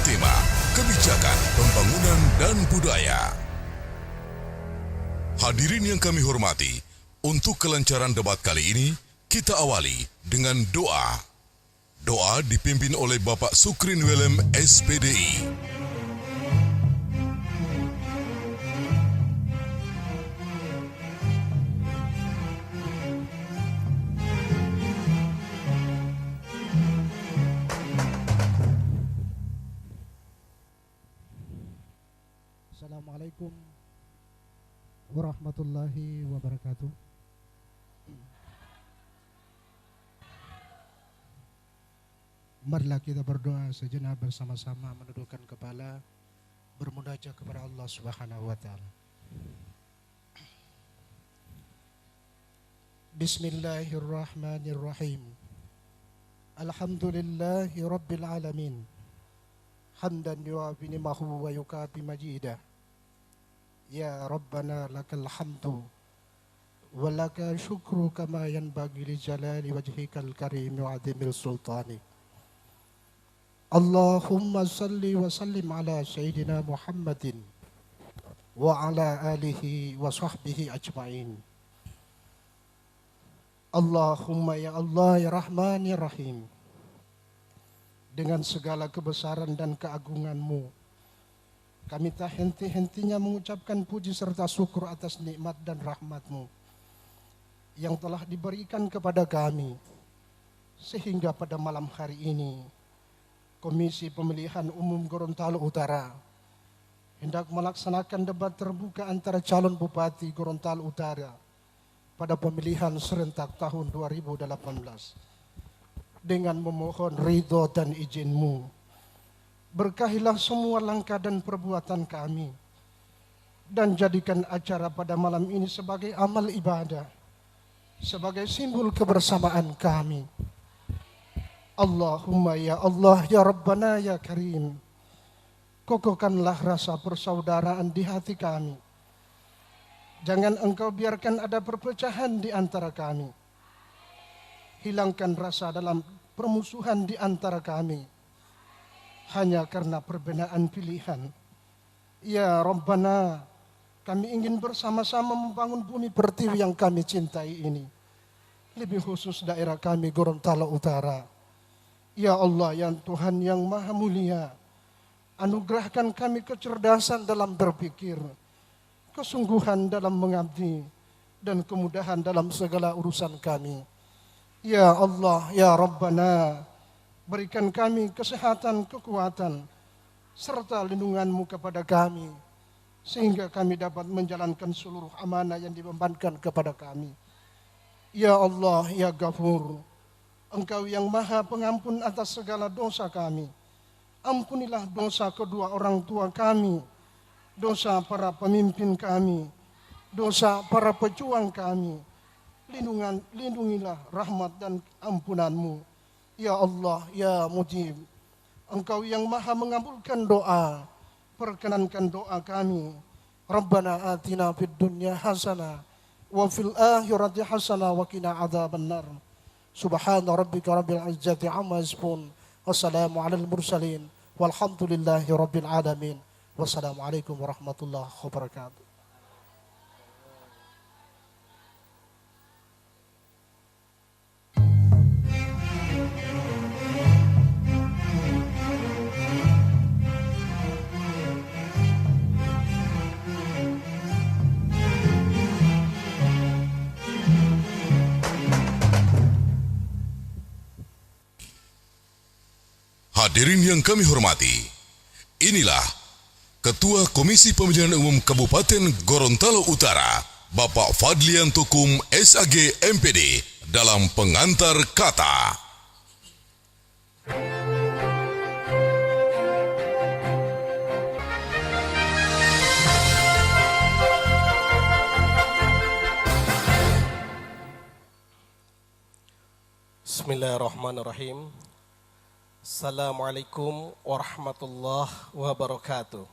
tema Kebijakan Pembangunan dan Budaya. Hadirin yang kami hormati, untuk kelancaran debat kali ini, kita awali dengan doa. Doa dipimpin oleh Bapak Sukrin Willem, SPDI. Assalamualaikum warahmatullahi wabarakatuh. Marilah kita berdoa sejenak bersama-sama, menundukkan kepala, bermunajat kepada Allah Subhanahu wa taala. Bismillahirrahmanirrahim. Alhamdulillahi rabbil alamin. Hamdan yu'afi ni'mahu wa yukafi majidah. Ya Rabbana lakal hamdu wa laka syukru kama yanbaghi li jalali wajhikal karim wa adimil sultani. Allahumma salli wa sallim ala sayyidina Muhammadin wa ala alihi wa sahbihi ajma'in. Allahumma ya Allah ya Rahman ya Rahim. Dengan segala kebesaran dan keagungan-Mu, kami tak henti-hentinya mengucapkan puji serta syukur atas nikmat dan rahmat-Mu yang telah diberikan kepada kami, sehingga pada malam hari ini Komisi Pemilihan Umum Gorontalo Utara hendak melaksanakan debat terbuka antara calon Bupati Gorontalo Utara pada pemilihan serentak tahun 2018. Dengan memohon ridho dan izin-Mu, berkahilah semua langkah dan perbuatan kami, dan jadikan acara pada malam ini sebagai amal ibadah, sebagai simbol kebersamaan kami. Allahumma ya Allah ya Rabbana ya Karim, kokohkanlah rasa persaudaraan di hati kami. Jangan Engkau biarkan ada perpecahan di antara kami. Hilangkan rasa dalam permusuhan di antara kami hanya karena perbedaan pilihan. Ya Rabbana, kami ingin bersama-sama membangun bumi pertiwi yang kami cintai ini, lebih khusus daerah kami Gorontalo Utara. Ya Allah, ya Tuhan yang Maha Mulia, anugerahkan kami kecerdasan dalam berpikir, kesungguhan dalam mengabdi, dan kemudahan dalam segala urusan kami. Ya Allah, ya Rabbana, berikan kami kesehatan, kekuatan, serta lindungan-Mu kepada kami, sehingga kami dapat menjalankan seluruh amanah yang dibebankan kepada kami. Ya Allah, ya Ghafur, Engkau yang Maha Pengampun atas segala dosa kami. Ampunilah dosa kedua orang tua kami, dosa para pemimpin kami, dosa para pejuang kami. Lindungilah rahmat dan ampunan-Mu. Ya Allah, ya Mujib, Engkau yang Maha mengabulkan doa, perkenankan doa kami. Rabbana atina fid dunya hasanah wa fil akhirati hasanah wa qina adzabannar. Subhana rabbika rabbil izzati amma yasifun. Wassalamu alal mursalin walhamdulillahi rabbil alamin. Wassalamualaikum warahmatullahi wabarakatuh. Hadirin yang kami hormati, inilah Ketua Komisi Pemilihan Umum Kabupaten Gorontalo Utara, Bapak Fadlian Tukum, SAG MPD, dalam pengantar kata. Bismillahirrahmanirrahim. Assalamualaikum warahmatullahi wabarakatuh.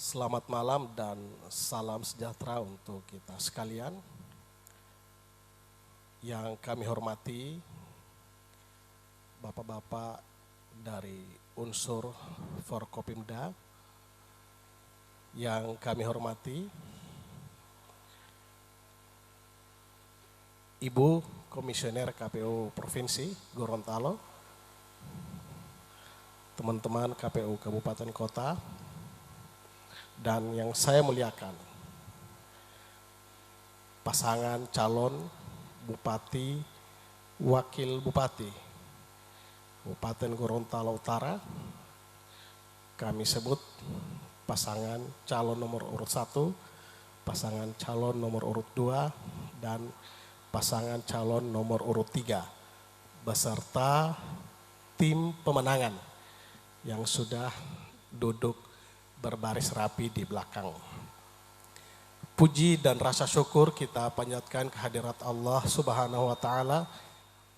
Selamat malam dan salam sejahtera untuk kita sekalian. Yang kami hormati bapak-bapak dari unsur Forkopimda yang kami hormati, Ibu Komisioner KPU Provinsi Gorontalo, teman-teman KPU Kabupaten Kota, dan yang saya muliakan, pasangan calon Bupati, Wakil Bupati, Kabupaten Gorontalo Utara, kami sebut pasangan calon nomor urut 1, pasangan calon nomor urut 2, dan pasangan calon nomor urut 3, beserta tim pemenangan yang sudah duduk berbaris rapi di belakang. Puji dan rasa syukur kita panjatkan kehadirat Allah Subhanahu wa Ta'ala.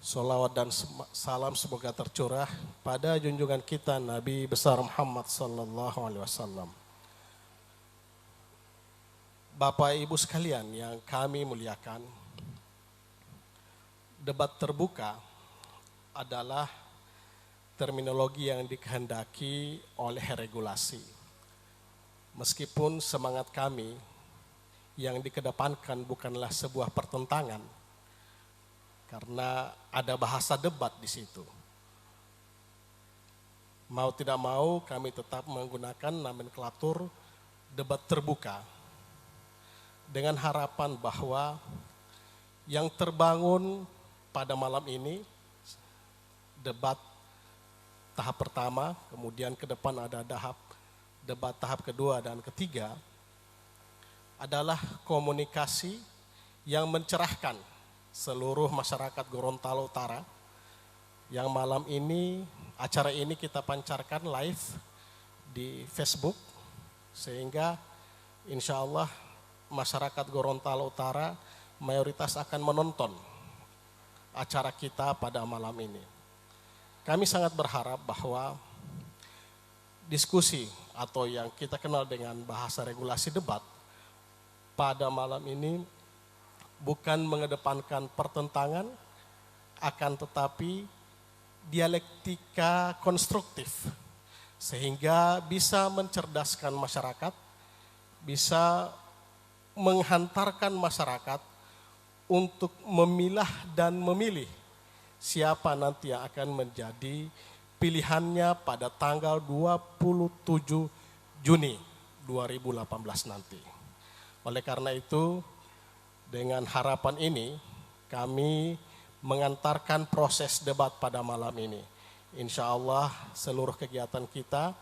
Salawat dan salam semoga tercurah pada junjungan kita Nabi besar Muhammad sallallahu alaihi wasallam. Bapak Ibu sekalian yang kami muliakan, debat terbuka adalah terminologi yang dikehendaki oleh regulasi. Meskipun semangat kami yang dikedepankan bukanlah sebuah pertentangan, karena ada bahasa debat di situ. Mau tidak mau kami tetap menggunakan nomenklatur debat terbuka dengan harapan bahwa yang terbangun pada malam ini debat tahap pertama, kemudian ke depan ada debat tahap kedua dan ketiga, adalah komunikasi yang mencerahkan seluruh masyarakat Gorontalo Utara. Yang malam ini, acara ini kita pancarkan live di Facebook, sehingga insya Allah masyarakat Gorontalo Utara mayoritas akan menonton acara kita pada malam ini. Kami sangat berharap bahwa diskusi atau yang kita kenal dengan bahasa regulasi debat pada malam ini bukan mengedepankan pertentangan, akan tetapi dialektika konstruktif, sehingga bisa mencerdaskan masyarakat, bisa menghantarkan masyarakat untuk memilah dan memilih siapa nanti yang akan menjadi pilihannya pada tanggal 27 Juni 2018 nanti. Oleh karena itu, dengan harapan ini, kami mengantarkan proses debat pada malam ini. Insya Allah seluruh kegiatan kita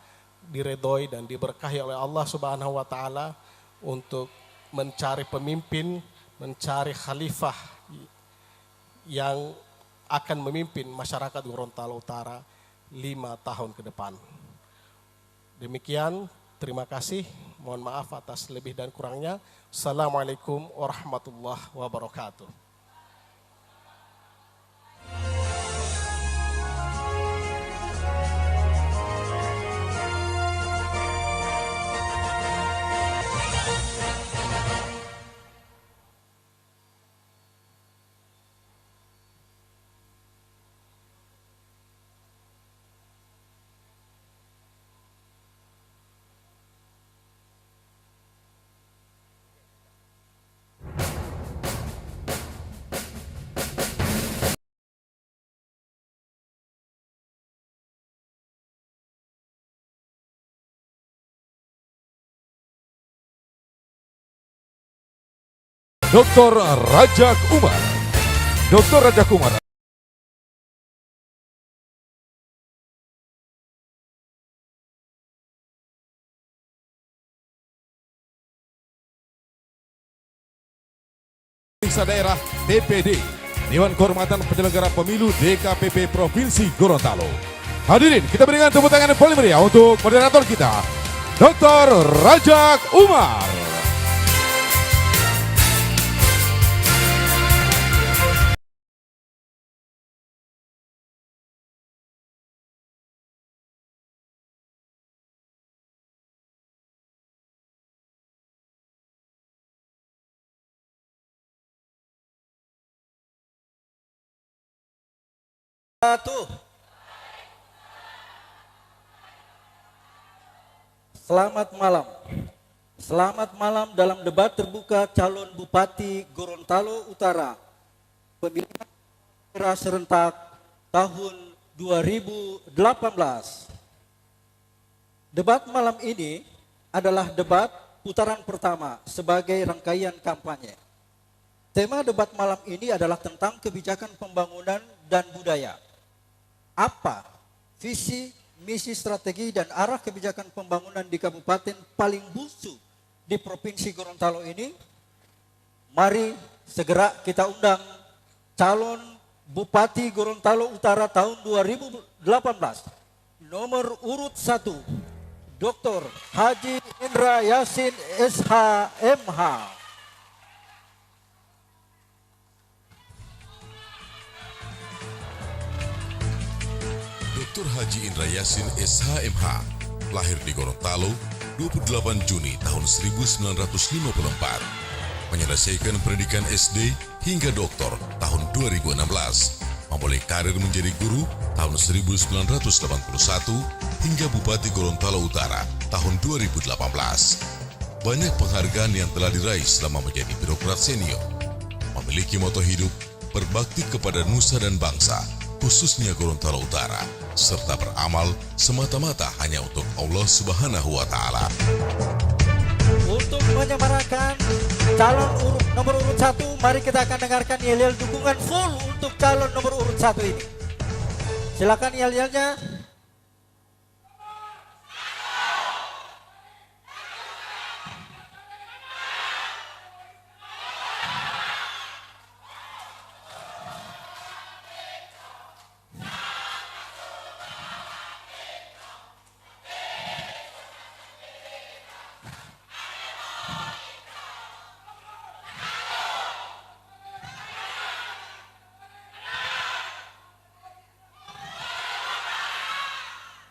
diredoi dan diberkahi oleh Allah Subhanahu wa Ta'ala untuk mencari pemimpin, mencari khalifah yang akan memimpin masyarakat Gorontalo Utara 5 tahun ke depan. Demikian, terima kasih. Mohon maaf atas lebih dan kurangnya. Assalamualaikum warahmatullahi wabarakatuh. Dr. Rajak Umar. Dr. Rajak Umar Periksa Daerah DPD, Dewan Kehormatan Penyelenggara Pemilu DKPP Provinsi Gorontalo. Hadirin, kita berikan tepuk tangan yang paling meriah untuk moderator kita, Dr. Rajak Umar. Wabarakatuh. Selamat malam. Selamat malam dalam debat terbuka calon Bupati Gorontalo Utara pemilihan daerah serentak tahun 2018. Debat malam ini adalah debat putaran pertama sebagai rangkaian kampanye. Tema debat malam ini adalah tentang kebijakan pembangunan dan budaya. Apa visi, misi, strategi, dan arah kebijakan pembangunan di kabupaten paling busuk di Provinsi Gorontalo ini? Mari segera kita undang calon Bupati Gorontalo Utara tahun 2018 nomor urut 1 Dr. Haji Indra Yasin SH.MH. Dr. Haji Indra Yasin SH.MH lahir di Gorontalo 28 Juni tahun 1954. Menyelesaikan pendidikan SD hingga doktor tahun 2016. Memulai karir menjadi guru tahun 1981 hingga Bupati Gorontalo Utara tahun 2018. Banyak penghargaan yang telah diraih selama menjadi birokrat senior. Memiliki moto hidup, berbakti kepada nusa dan bangsa, khususnya Gorontalo Utara, serta beramal semata-mata hanya untuk Allah Subhanahu wa Ta'ala. Untuk menyemarakan calon nomor urut 1, mari kita akan dengarkan yel-yel dukungan full untuk calon nomor urut 1 ini. Silakan yel-yelnya.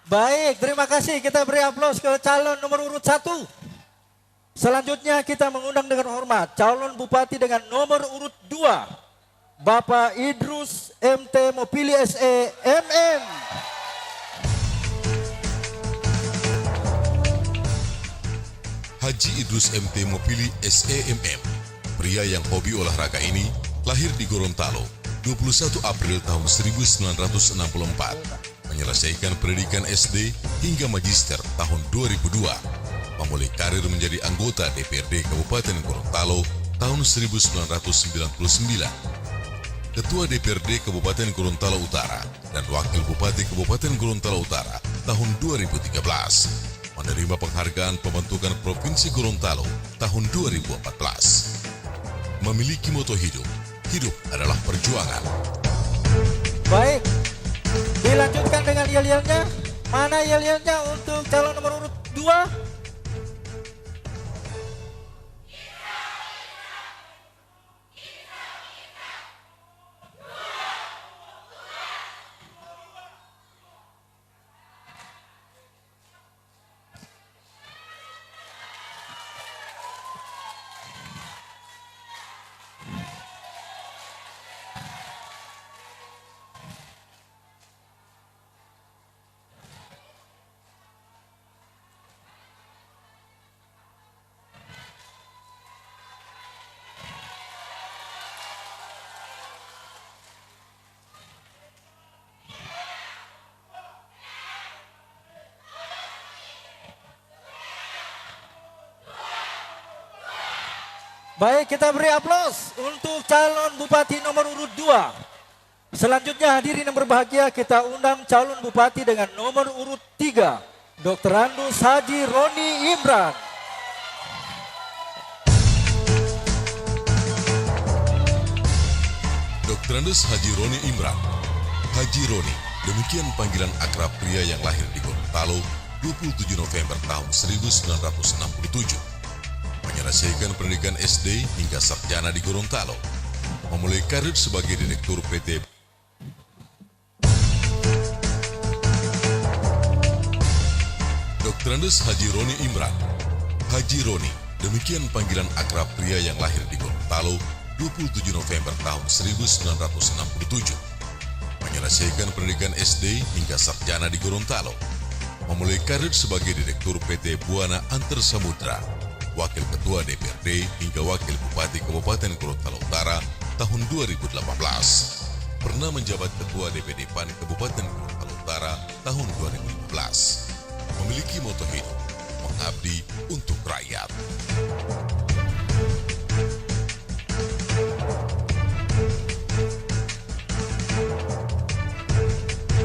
Baik, terima kasih. Kita beri aplaus ke calon nomor urut 1. Selanjutnya kita mengundang dengan hormat calon bupati dengan nomor urut 2, Bapak Idrus MT Mopili SE MM. Haji Idrus MT Mopili SE MM, pria yang hobi olahraga ini, lahir di Gorontalo 21 April tahun 1964. Menyelesaikan pendidikan SD hingga magister tahun 2002, memulai karir menjadi anggota DPRD Kabupaten Gorontalo tahun 1999, Ketua DPRD Kabupaten Gorontalo Utara dan Wakil Bupati Kabupaten Gorontalo Utara tahun 2013, menerima penghargaan pembentukan Provinsi Gorontalo tahun 2014. Memiliki moto hidup, hidup adalah perjuangan. Baik, dilanjutkan dengan yel-yelnya. Mana yel-yelnya untuk calon nomor urut 2? Baik, kita beri aplaus untuk calon bupati nomor urut 2. Selanjutnya hadirin yang berbahagia, kita undang calon bupati dengan nomor urut 3, Dr. Andus Haji Roni Imran. Dr. Andus Haji Roni Imran, Haji Roni, demikian panggilan akrab pria yang lahir di Gorontalo 27 November tahun 1967. Menyelesaikan pendidikan SD hingga sarjana di Gorontalo. Memulai karir sebagai direktur PT Dr. Andus Haji Roni Imran, Haji Roni, demikian panggilan akrab pria yang lahir di Gorontalo 27 November tahun 1967. Menyelesaikan pendidikan SD hingga sarjana di Gorontalo. memulai karir sebagai Direktur PT Buana Antar Samudra, Wakil Ketua DPRD hingga Wakil Bupati Kabupaten Gorontalo Utara tahun 2018. Pernah menjabat Ketua DPD PAN Kabupaten Gorontalo Utara tahun 2015. Memiliki moto hidup, mengabdi untuk rakyat.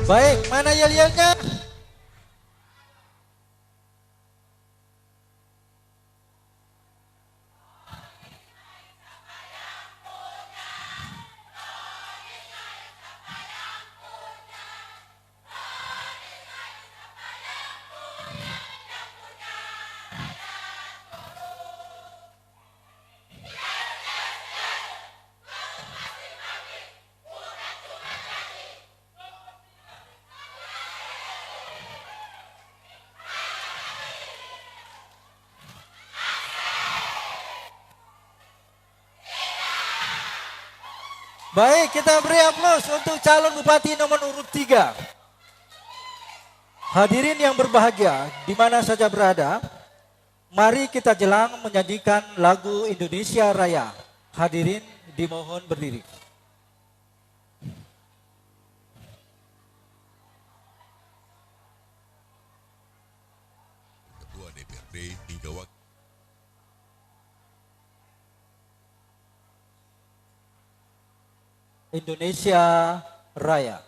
Baik, mana yel-yelnya? Baik, kita beri aplaus untuk calon bupati nomor urut 3. Hadirin yang berbahagia, di mana saja berada, mari kita jelang menyanyikan lagu Indonesia Raya. Hadirin dimohon berdiri. Ketua DPRD hingga Wakil Indonesia Raya.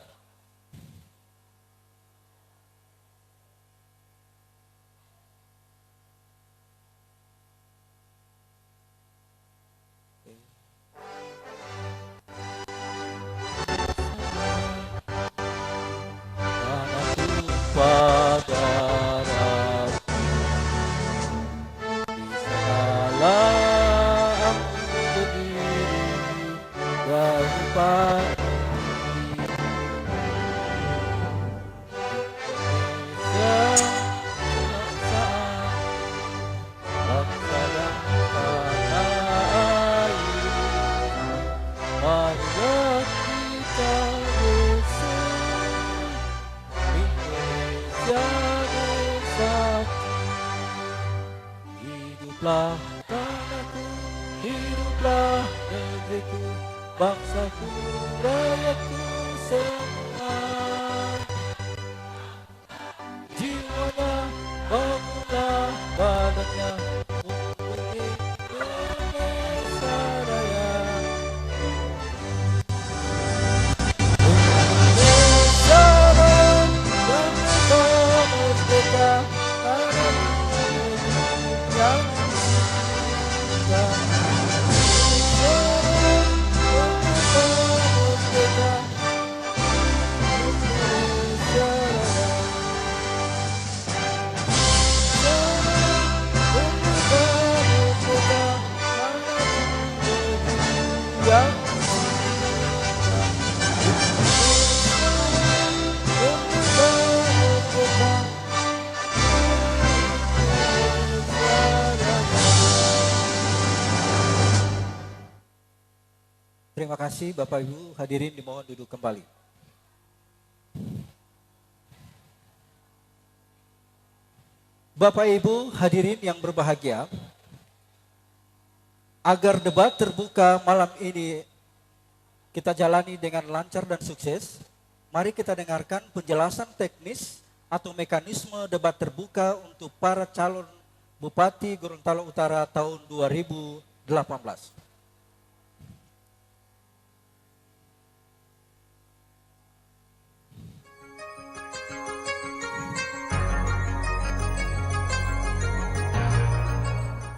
Hiduplah tanahku, hiduplah negeriku, bangsaku, rakyatku semua. Jiwanya, bangunlah badannya, untuk Indonesia Raya. Indonesia Raya, bangsa merdeka, yang Terima kasih Bapak Ibu, hadirin dimohon duduk kembali. Bapak Ibu hadirin yang berbahagia, agar debat terbuka malam ini kita jalani dengan lancar dan sukses, mari kita dengarkan penjelasan teknis atau mekanisme debat terbuka untuk para calon Bupati Gorontalo Utara tahun 2018.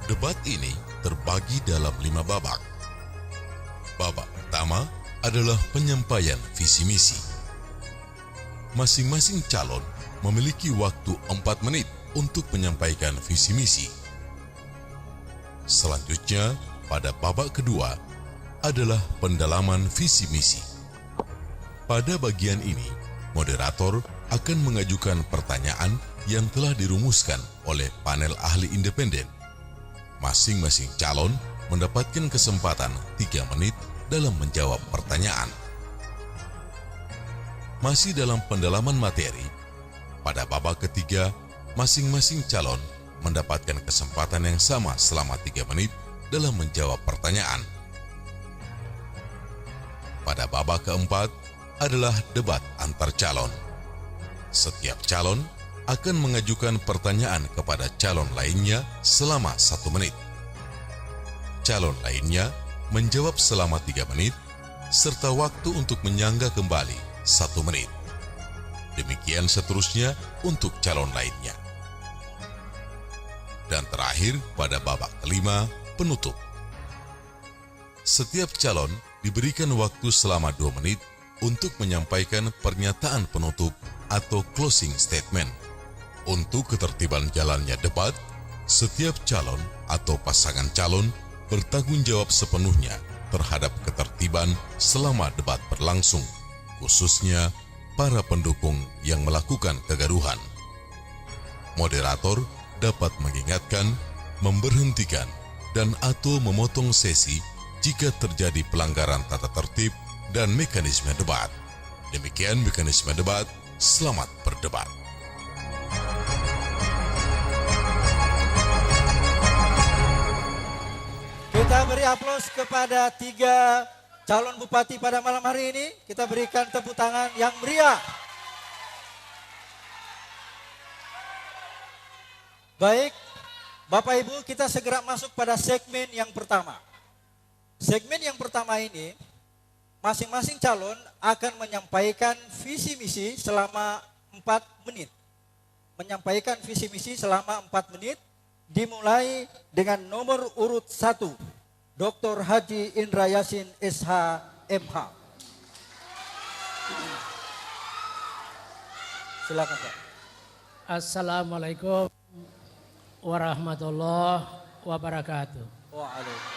Debat ini terbagi dalam 5 babak. Babak pertama adalah penyampaian visi misi. Masing-masing calon memiliki waktu 4 menit untuk menyampaikan visi misi. Selanjutnya, pada babak kedua adalah pendalaman visi misi. Pada bagian ini, moderator akan mengajukan pertanyaan yang telah dirumuskan oleh panel ahli independen. Masing-masing calon mendapatkan kesempatan 3 menit dalam menjawab pertanyaan. Masih dalam pendalaman materi, Pada babak ketiga, masing-masing calon mendapatkan kesempatan yang sama selama 3 menit dalam menjawab pertanyaan. Pada babak keempat adalah debat antar calon. Setiap calon akan mengajukan pertanyaan kepada calon lainnya selama 1 menit. Calon lainnya menjawab selama 3 menit, serta waktu untuk menyanggah kembali 1 menit. Demikian seterusnya untuk calon lainnya. Dan terakhir pada babak kelima, penutup. Setiap calon diberikan waktu selama 2 menit untuk menyampaikan pernyataan penutup atau closing statement. Untuk ketertiban jalannya debat, setiap calon atau pasangan calon bertanggung jawab sepenuhnya terhadap ketertiban selama debat berlangsung, khususnya para pendukung yang melakukan kegaduhan. Moderator dapat mengingatkan, memberhentikan, dan atau memotong sesi jika terjadi pelanggaran tata tertib dan mekanisme debat. Demikian mekanisme debat. Selamat berdebat. Kita beri aplaus kepada 3 calon bupati pada malam hari ini. Kita berikan tepuk tangan yang meriah. Baik, Bapak Ibu, kita segera masuk pada segmen yang pertama. Segmen yang pertama ini, masing-masing calon akan menyampaikan visi misi selama 4 menit. Menyampaikan visi misi selama 4 menit, dimulai dengan nomor urut 1. Dr. Haji Indra Yasin SH MH. Silakan Pak. Assalamualaikum warahmatullahi wabarakatuh. Waalaikumsalam.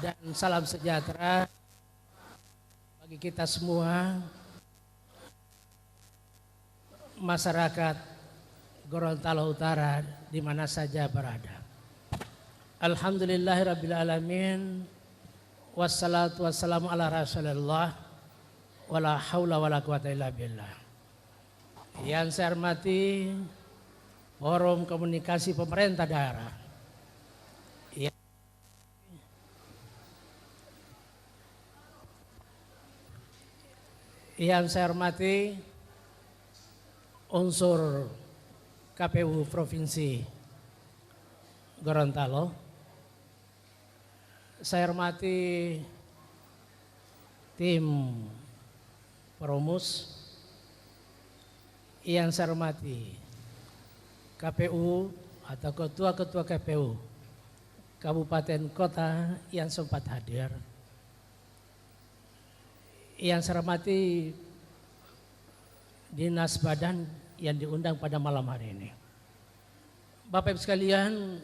Dan salam sejahtera bagi kita semua, masyarakat Gorontalo Utara di mana saja berada. Alhamdulillahirrabbilalamin. Wassalatu wassalamu ala rasulillah. Wala hawla wala quwata illa billah. Yang saya hormati Forum Komunikasi Pemerintah Daerah, yang saya hormati unsur KPU Provinsi Gorontalo, saya hormati tim Perumus, yang saya hormati KPU atau ketua-ketua KPU Kabupaten Kota yang sempat hadir, yang saya hormati Dinas Badan yang diundang pada malam hari ini. Bapak Ibu sekalian,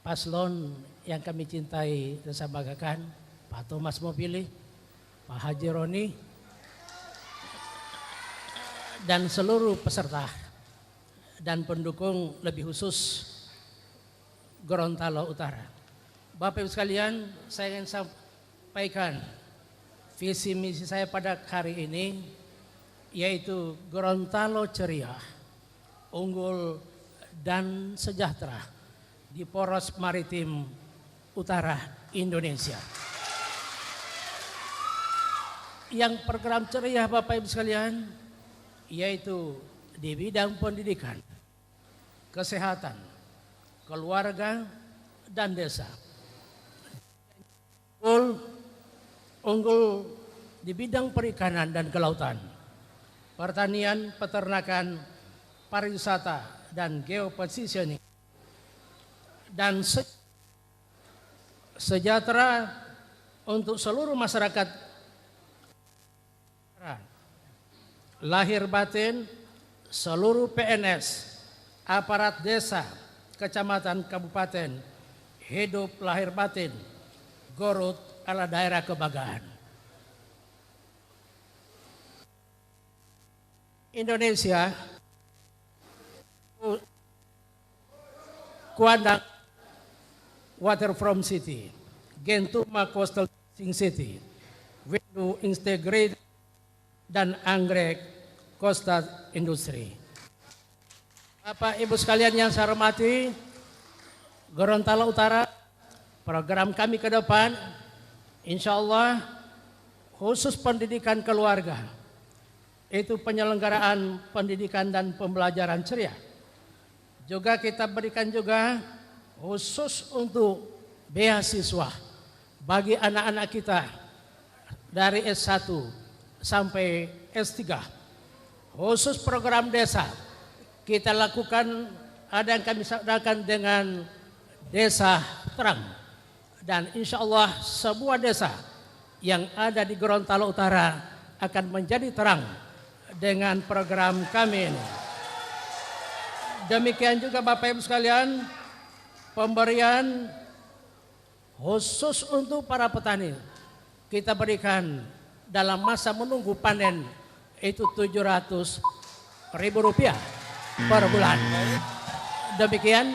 paslon yang kami cintai dan saya banggakan, Pak Thomas Mopili, Pak Haji Roni, dan seluruh peserta dan pendukung lebih khusus Gorontalo Utara. Bapak Ibu sekalian, saya ingin sampaikan visi misi saya pada hari ini, yaitu Gorontalo ceria, unggul dan sejahtera di poros maritim utara Indonesia. Yang program ceria Bapak Ibu sekalian, yaitu di bidang pendidikan, kesehatan, keluarga, dan desa. Unggul di bidang perikanan dan kelautan, pertanian, peternakan, pariwisata, dan geopositioning, dan sejahtera untuk seluruh masyarakat, lahir batin seluruh PNS, aparat desa, kecamatan, kabupaten, hidup lahir batin, Gorut ala daerah kebanggaan. Indonesia Kuandang waterfront city, Gentuma coastal city, with integrated dan anggrek Costa Industri. Bapak Ibu sekalian yang saya hormati, Gorontalo Utara, program kami ke depan, insya Allah khusus pendidikan keluarga, itu penyelenggaraan pendidikan dan pembelajaran ceria. Juga kita berikan juga khusus untuk beasiswa bagi anak-anak kita dari S1 sampai S3. Khusus program desa kita lakukan, ada yang kami sadakan dengan desa terang. Dan insya Allah sebuah desa yang ada di Gorontalo Utara akan menjadi terang dengan program kami ini. Demikian juga Bapak Ibu sekalian, pemberian khusus untuk para petani kita berikan dalam masa menunggu panen itu Rp700.000 per bulan. Demikian,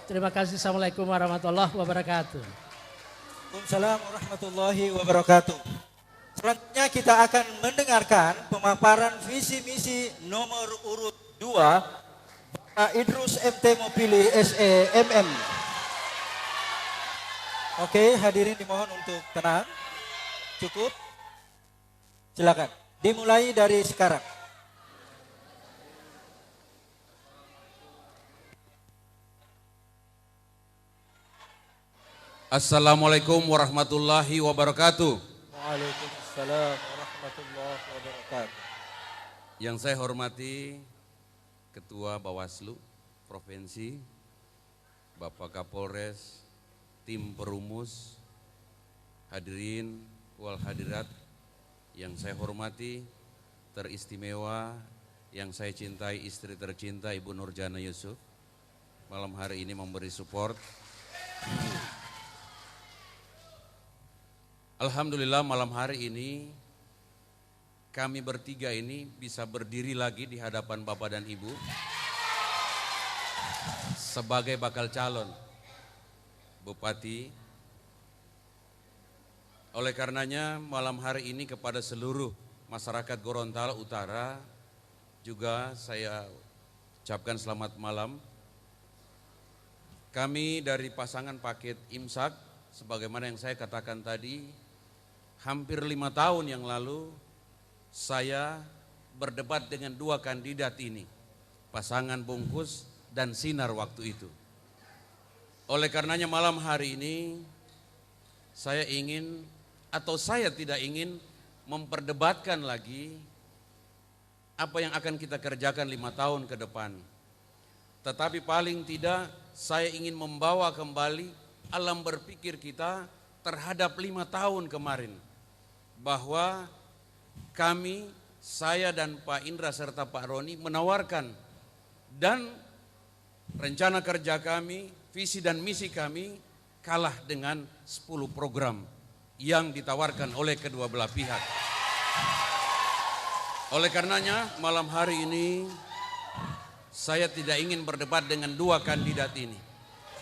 terima kasih. Assalamualaikum warahmatullahi wabarakatuh. Waalaikumsalam warahmatullahi wabarakatuh. Selanjutnya kita akan mendengarkan pemaparan visi misi nomor urut 2 Pak Idrus MT Mopili SEMM. Oke, hadirin dimohon untuk tenang. Cukup. Silakan. Dimulai dari sekarang. Assalamualaikum warahmatullahi wabarakatuh. Waalaikumsalam warahmatullahi wabarakatuh. Yang saya hormati Ketua Bawaslu Provinsi, Bapak Kapolres, tim perumus, hadirin wal hadirat yang saya hormati, teristimewa yang saya cintai, istri tercinta Ibu Nurjana Yusuf, malam hari ini memberi support. Alhamdulillah malam hari ini kami bertiga ini bisa berdiri lagi di hadapan Bapak dan Ibu sebagai bakal calon Bupati. Oleh karenanya malam hari ini kepada seluruh masyarakat Gorontalo Utara juga saya ucapkan selamat malam. Kami dari pasangan paket Imsak, sebagaimana yang saya katakan tadi, hampir 5 tahun yang lalu saya berdebat dengan 2 kandidat ini, pasangan Bungkus dan Sinar waktu itu. Oleh karenanya malam hari ini saya ingin atau saya tidak ingin memperdebatkan lagi apa yang akan kita kerjakan 5 tahun ke depan. Tetapi paling tidak saya ingin membawa kembali alam berpikir kita terhadap 5 tahun kemarin. Bahwa kami, saya dan Pak Indra serta Pak Roni menawarkan dan rencana kerja kami, visi dan misi kami kalah dengan 10 program yang ditawarkan oleh kedua belah pihak. Oleh karenanya malam hari ini saya tidak ingin berdebat dengan 2 kandidat ini.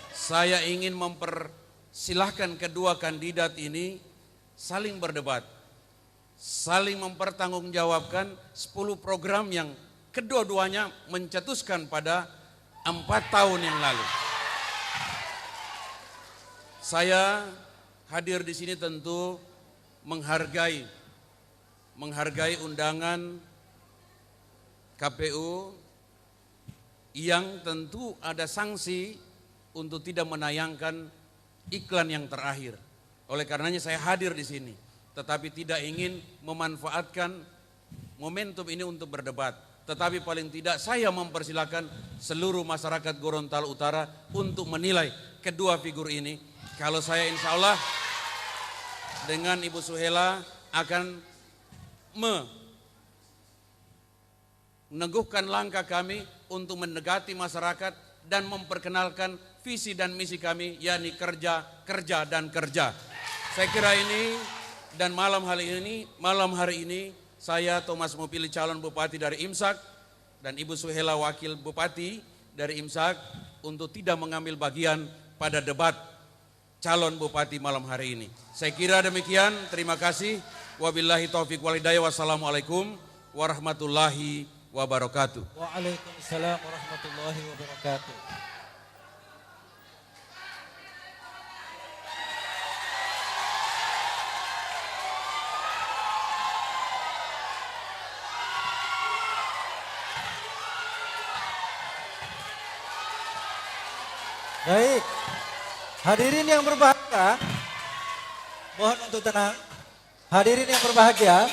Saya ingin mempersilahkan kedua kandidat ini saling berdebat, saling mempertanggungjawabkan 10 program yang kedua-duanya mencetuskan pada 4 tahun yang lalu. Saya hadir di sini tentu menghargai undangan KPU yang tentu ada sanksi untuk tidak menayangkan iklan yang terakhir. Oleh karenanya saya hadir di sini. Tetapi tidak ingin memanfaatkan momentum ini untuk berdebat. Tetapi paling tidak saya mempersilahkan seluruh masyarakat Gorontalo Utara untuk menilai kedua figur ini. Kalau saya insya Allah dengan Ibu Suhela akan meneguhkan langkah kami untuk mendekati masyarakat dan memperkenalkan visi dan misi kami, yakni kerja, kerja, dan kerja. Saya kira ini. Dan malam hari ini saya Thomas Mopili calon bupati dari Imsak dan Ibu Suhela wakil bupati dari Imsak untuk tidak mengambil bagian pada debat calon bupati malam hari ini. Saya kira demikian, terima kasih. Wabillahi taufiq wal hidayah. Wassalamualaikum warahmatullahi wabarakatuh. Waalaikumsalam warahmatullahi wabarakatuh. Baik, hadirin yang berbahagia, mohon untuk tenang. Hadirin yang berbahagia,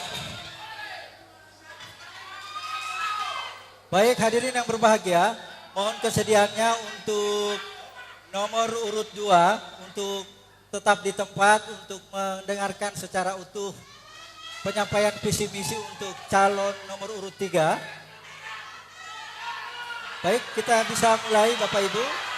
baik hadirin yang berbahagia, mohon kesediaannya untuk nomor urut 2 untuk tetap di tempat untuk mendengarkan secara utuh penyampaian visi misi untuk calon nomor urut 3. Baik, kita bisa mulai Bapak Ibu.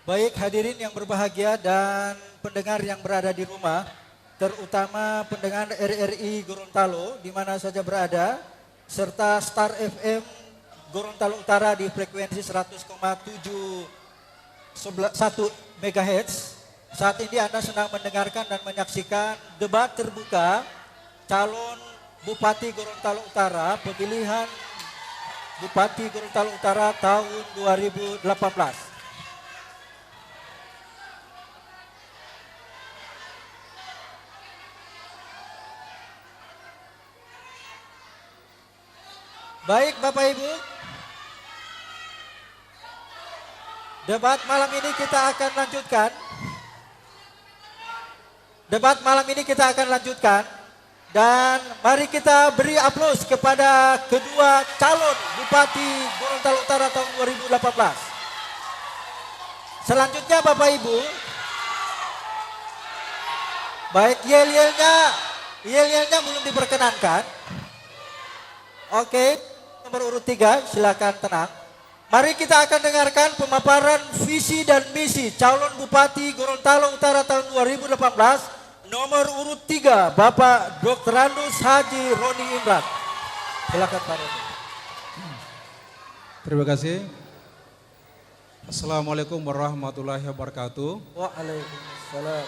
Baik hadirin yang berbahagia dan pendengar yang berada di rumah, terutama pendengar RRI Gorontalo di mana saja berada, serta Star FM Gorontalo Utara di frekuensi 100,7 MHz. Saat ini Anda sedang mendengarkan dan menyaksikan debat terbuka calon Bupati Gorontalo Utara, pemilihan Bupati Gorontalo Utara tahun 2018. Baik Bapak Ibu, debat malam ini kita akan lanjutkan. Debat malam ini kita akan lanjutkan. Dan mari kita beri aplaus kepada kedua calon Bupati Gorontalo Utara tahun 2018. Selanjutnya Bapak Ibu, baik yel-yelnya belum diperkenankan. Oke, nomor urut 3 silakan tenang. Mari kita akan dengarkan pemaparan visi dan misi calon Bupati Gorontalo Utara tahun 2018 nomor urut 3 Bapak Dr. Andus Haji Roni Imran. Silakan Pak Roni. Terima kasih. Assalamualaikum warahmatullahi wabarakatuh. Waalaikumsalam.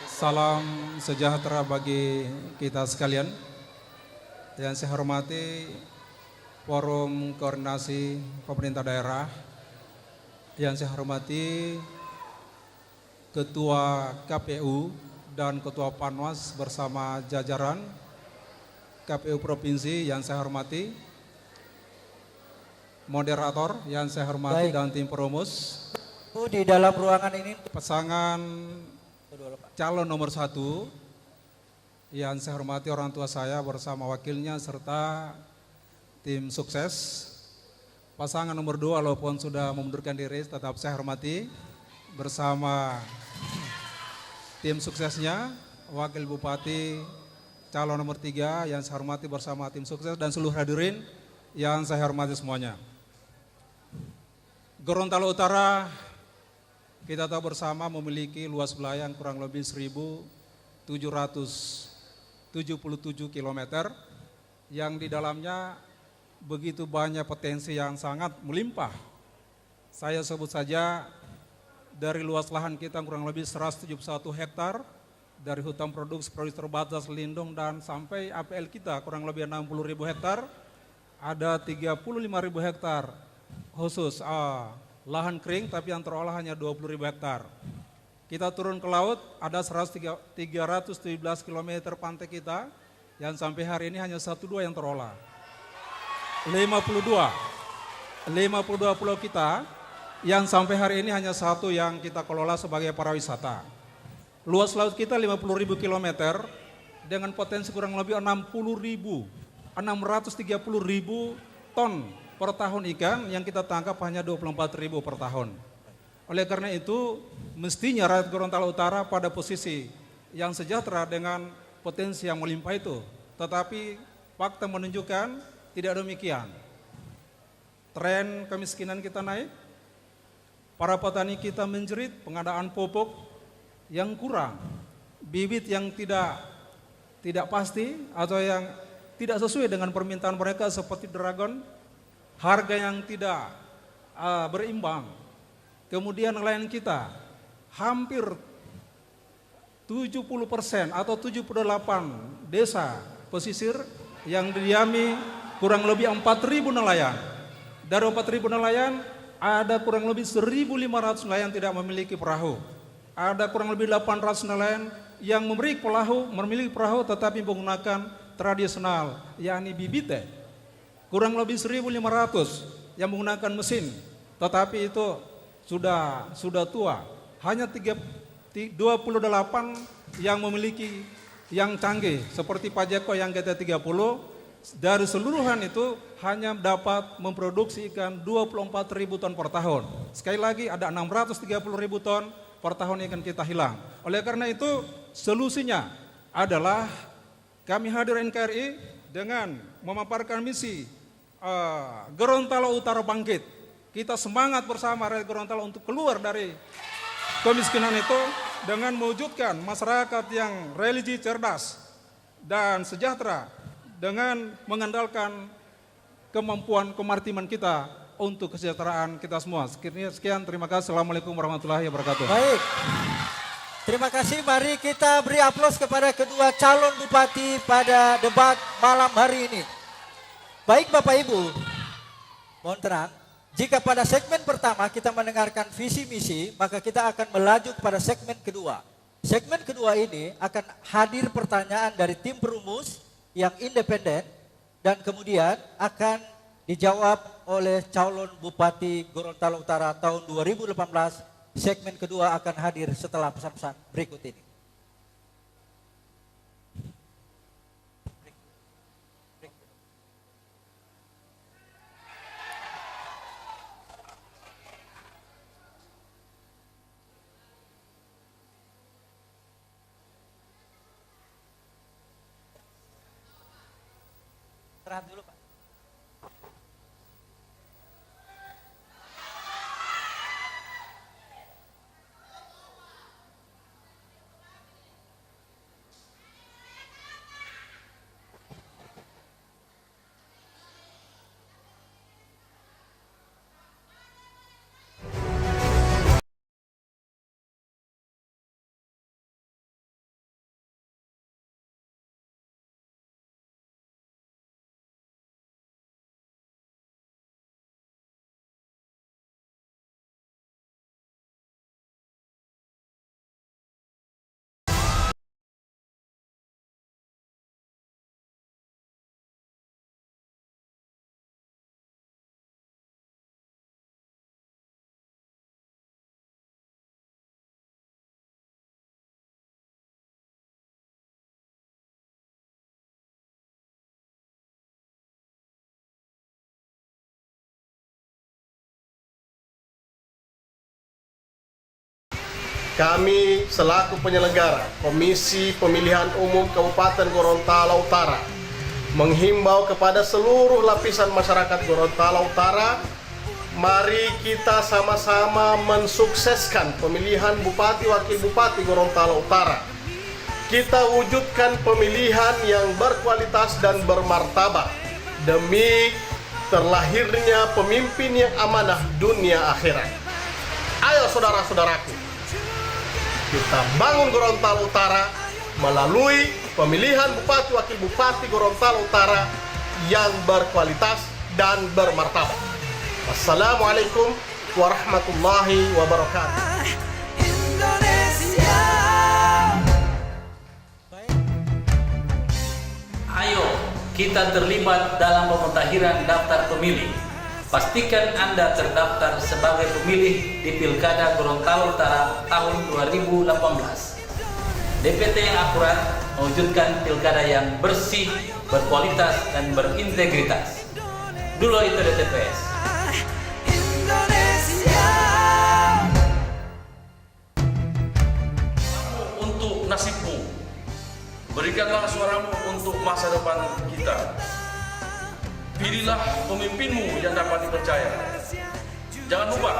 Salam sejahtera bagi kita sekalian. Yang saya hormati Forum Koordinasi Pemerintah Daerah, yang saya hormati Ketua KPU dan Ketua Panwas bersama jajaran KPU Provinsi yang saya hormati, moderator yang saya hormati. Baik. Dan tim perumus. Di dalam ruangan ini pasangan calon nomor 1 yang saya hormati orang tua saya bersama wakilnya serta tim sukses. Pasangan nomor 2 walaupun sudah mengundurkan diri tetap saya hormati bersama tim suksesnya, wakil bupati calon nomor 3 yang saya hormati bersama tim sukses dan seluruh hadirin yang saya hormati semuanya. Gorontalo Utara kita tahu bersama memiliki luas wilayah yang kurang lebih 1.777 km yang di dalamnya begitu banyak potensi yang sangat melimpah. Saya sebut saja dari luas lahan kita kurang lebih 171 hektar, dari hutan produksi terbatas lindung dan sampai APL kita kurang lebih 60.000 hektar, ada 35.000 hektar khusus lahan kering tapi yang terolah hanya 20.000 hektar. Kita turun ke laut ada 317 km pantai kita yang sampai hari ini hanya 1-2 yang terolah. 52 pulau kita yang sampai hari ini hanya 1 yang kita kelola sebagai pariwisata. Luas laut kita 50.000 km dengan potensi kurang lebih 630.000 ton per tahun ikan yang kita tangkap hanya 24.000 per tahun. Oleh karena itu mestinya rakyat Gorontalo Utara pada posisi yang sejahtera dengan potensi yang melimpah itu. Tetapi fakta menunjukkan tidak demikian. Tren kemiskinan kita naik, para petani kita menjerit pengadaan pupuk yang kurang, bibit yang tidak pasti atau yang tidak sesuai dengan permintaan mereka seperti dragon, harga yang tidak berimbang. Kemudian nelayan kita hampir 70% atau 78 desa pesisir yang didiami kurang lebih 4.000 nelayan. Dari 4.000 nelayan ada kurang lebih 1.500 nelayan tidak memiliki perahu. Ada kurang lebih 800 nelayan yang memiliki perahu tetapi menggunakan tradisional, yakni bibite. Kurang lebih 1.500 yang menggunakan mesin, tetapi itu sudah tua. Hanya 28 yang memiliki yang canggih seperti Pak Jeko yang GT30. Dari seluruhan itu hanya dapat memproduksi ikan 24.000 ton per tahun. Sekali lagi ada 630.000 ton per tahun ikan kita hilang. Oleh karena itu solusinya adalah kami hadir NKRI dengan memaparkan misi Gorontalo Utara Bangkit. Kita semangat bersama rakyat Gorontalo untuk keluar dari kemiskinan itu dengan mewujudkan masyarakat yang religi cerdas dan sejahtera dengan mengandalkan kemampuan kemaritiman kita untuk kesejahteraan kita semua. Sekian, terima kasih. Assalamualaikum warahmatullahi wabarakatuh. Baik, terima kasih. Mari kita beri aplaus kepada kedua calon bupati pada debat malam hari ini. Baik Bapak Ibu, mohon tenang. Jika pada segmen pertama kita mendengarkan visi misi, maka kita akan melaju kepada segmen kedua. Segmen kedua ini akan hadir pertanyaan dari tim perumus yang independen dan kemudian akan dijawab oleh calon Bupati Gorontalo Utara tahun 2018. Segmen kedua akan hadir setelah pesan-pesan berikut ini. Istirahat dulu Pak. Kami selaku penyelenggara Komisi Pemilihan Umum Kabupaten Gorontalo Utara menghimbau kepada seluruh lapisan masyarakat Gorontalo Utara, mari kita sama-sama mensukseskan pemilihan Bupati Wakil Bupati Gorontalo Utara. Kita wujudkan pemilihan yang berkualitas dan bermartabat demi terlahirnya pemimpin yang amanah dunia akhirat. Ayo saudara-saudaraku, kita bangun Gorontalo Utara melalui pemilihan Bupati Wakil Bupati Gorontalo Utara yang berkualitas dan bermartabat. Wassalamualaikum warahmatullahi wabarakatuh. Ayo kita terlibat dalam pemutakhiran daftar pemilih. Pastikan Anda terdaftar sebagai pemilih di Pilkada Gorontalo Utara tahun 2018. DPT yang akurat mewujudkan pilkada yang bersih, berkualitas, dan berintegritas. Dulu itu DTPS. Untuk nasibmu, berikanlah suaramu untuk masa depan kita. Pilihlah pemimpinmu yang dapat dipercaya. Jangan lupa,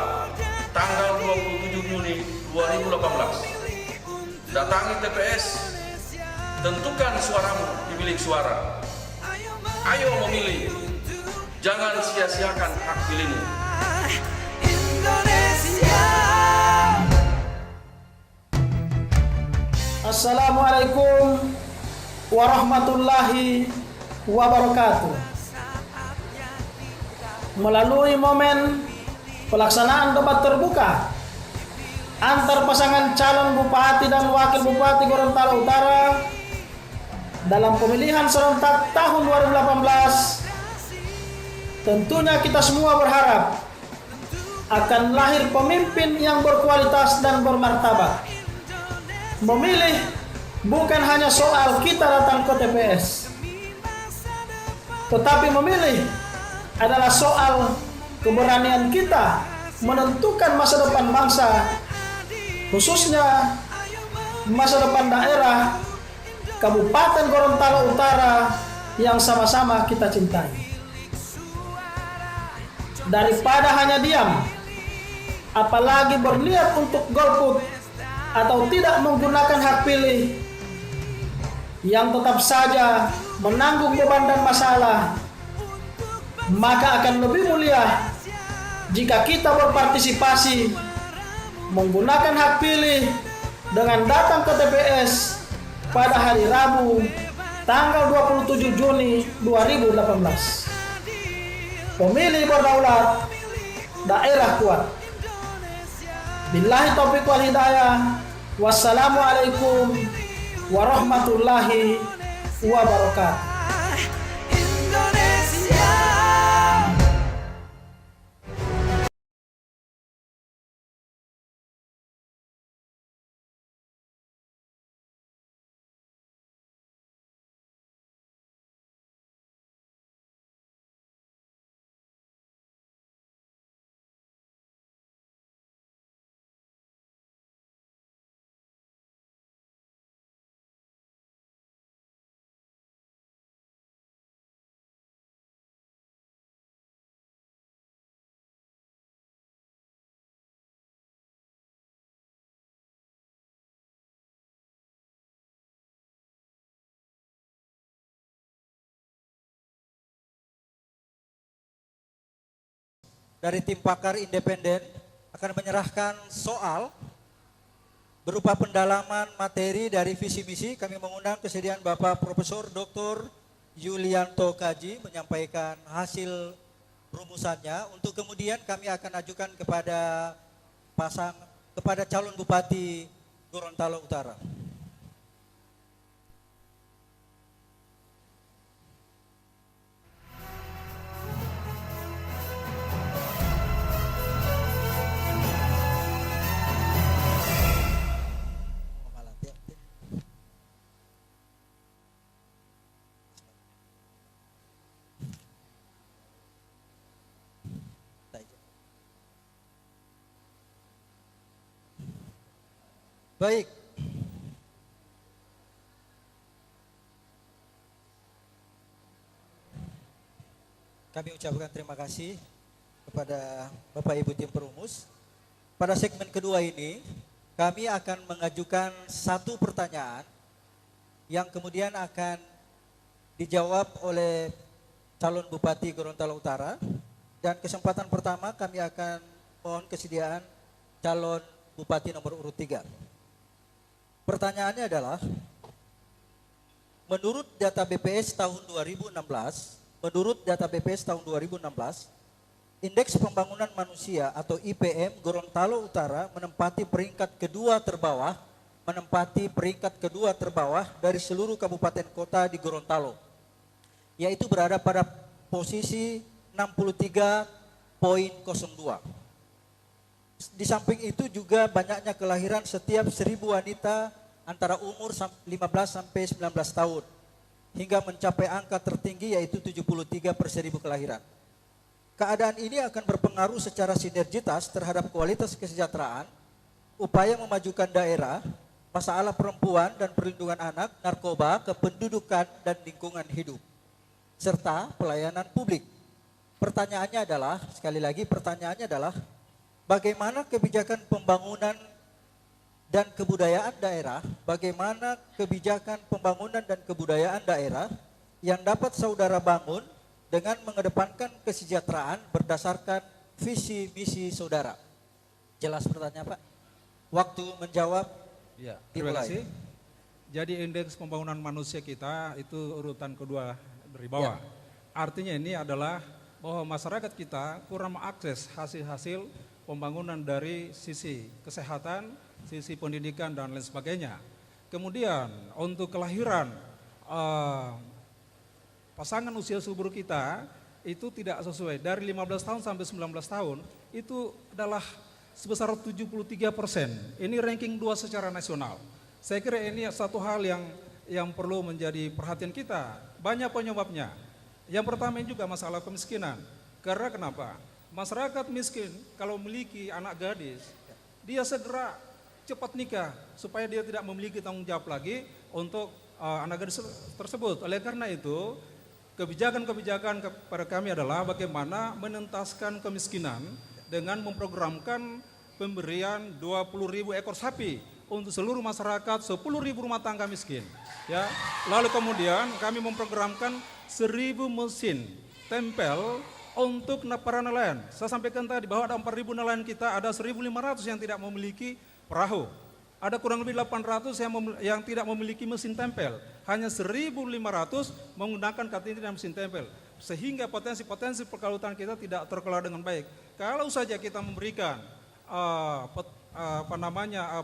tanggal 27 Juni 2018, datangi TPS, tentukan suaramu di bilik suara. Ayo memilih, jangan sia-siakan hak pilihmu. Assalamualaikum warahmatullahi wabarakatuh. Melalui momen pelaksanaan debat terbuka antar pasangan calon bupati dan wakil bupati Gorontalo Utara dalam pemilihan serentak tahun 2018, tentunya kita semua berharap akan lahir pemimpin yang berkualitas dan bermartabat. Memilih bukan hanya soal kita datang ke TPS, tetapi memilih adalah soal keberanian kita menentukan masa depan bangsa, khususnya masa depan daerah Kabupaten Gorontalo Utara yang sama-sama kita cintai. Daripada hanya diam, apalagi berniat untuk golput atau tidak menggunakan hak pilih yang tetap saja menanggung beban dan masalah, maka akan lebih mulia jika kita berpartisipasi menggunakan hak pilih dengan datang ke TPS pada hari Rabu tanggal 27 Juni 2018. Pemilih berdaulat, daerah kuat. Billahi taufiq wal hidayah. Wassalamualaikum warahmatullahi wabarakatuh. Dari tim pakar independen akan menyerahkan soal berupa pendalaman materi dari visi misi. Kami mengundang kesediaan Bapak Profesor Dr. Yulianto Kaji menyampaikan hasil rumusannya, untuk kemudian kami akan ajukan kepada calon Bupati Gorontalo Utara. Baik. Kami ucapkan terima kasih kepada Bapak Ibu tim perumus. Pada segmen kedua ini, kami akan mengajukan satu pertanyaan yang kemudian akan dijawab oleh calon Bupati Gorontalo Utara. Dan kesempatan pertama kami akan mohon kesediaan calon Bupati nomor urut 3. Pertanyaannya adalah, menurut data BPS tahun 2016, Indeks Pembangunan Manusia atau IPM Gorontalo Utara menempati peringkat kedua terbawah dari seluruh kabupaten kota di Gorontalo, yaitu berada pada posisi 63,02. Di samping itu juga banyaknya kelahiran setiap 1000 wanita antara umur 15 sampai 19 tahun hingga mencapai angka tertinggi yaitu 73 per 1000 kelahiran. Keadaan ini akan berpengaruh secara sinergitas terhadap kualitas kesejahteraan, upaya memajukan daerah, masalah perempuan dan perlindungan anak, narkoba, kependudukan dan lingkungan hidup, serta pelayanan publik. Pertanyaannya adalah, sekali lagi pertanyaannya adalah, bagaimana kebijakan pembangunan dan kebudayaan daerah, bagaimana kebijakan pembangunan dan kebudayaan daerah yang dapat saudara bangun dengan mengedepankan kesejahteraan berdasarkan visi misi saudara. Jelas pertanyaan Pak? Waktu menjawab Ya, terima dimulai. kasih. Jadi indeks pembangunan manusia kita itu urutan kedua dari bawah. Artinya ini adalah bahwa masyarakat kita kurang mengakses hasil-hasil pembangunan dari sisi kesehatan, sisi pendidikan dan lain sebagainya. Kemudian untuk kelahiran pasangan usia subur kita itu tidak sesuai. Dari 15 tahun sampai 19 tahun itu adalah sebesar 73%. Ini ranking 2 secara nasional. Saya kira ini satu hal yang perlu menjadi perhatian kita. Banyak penyebabnya. Yang pertama juga masalah kemiskinan. Karena kenapa? Masyarakat miskin kalau memiliki anak gadis, dia segera cepat nikah supaya dia tidak memiliki tanggung jawab lagi untuk anak gadis tersebut. Oleh karena itu, kebijakan-kebijakan kepada kami adalah bagaimana menentaskan kemiskinan dengan memprogramkan pemberian 20.000 ekor sapi untuk seluruh masyarakat, 10.000 rumah tangga miskin. Ya, lalu kemudian kami memprogramkan 1.000 mesin tempel untuk para nelayan. Saya sampaikan tadi bahwa ada 4.000 nelayan kita, ada 1.500 yang tidak memiliki perahu. Ada kurang lebih 800 yang tidak memiliki mesin tempel. Hanya 1.500 menggunakan KTP dan mesin tempel. Sehingga potensi-potensi perkalutan kita tidak terkelola dengan baik. Kalau saja kita memberikan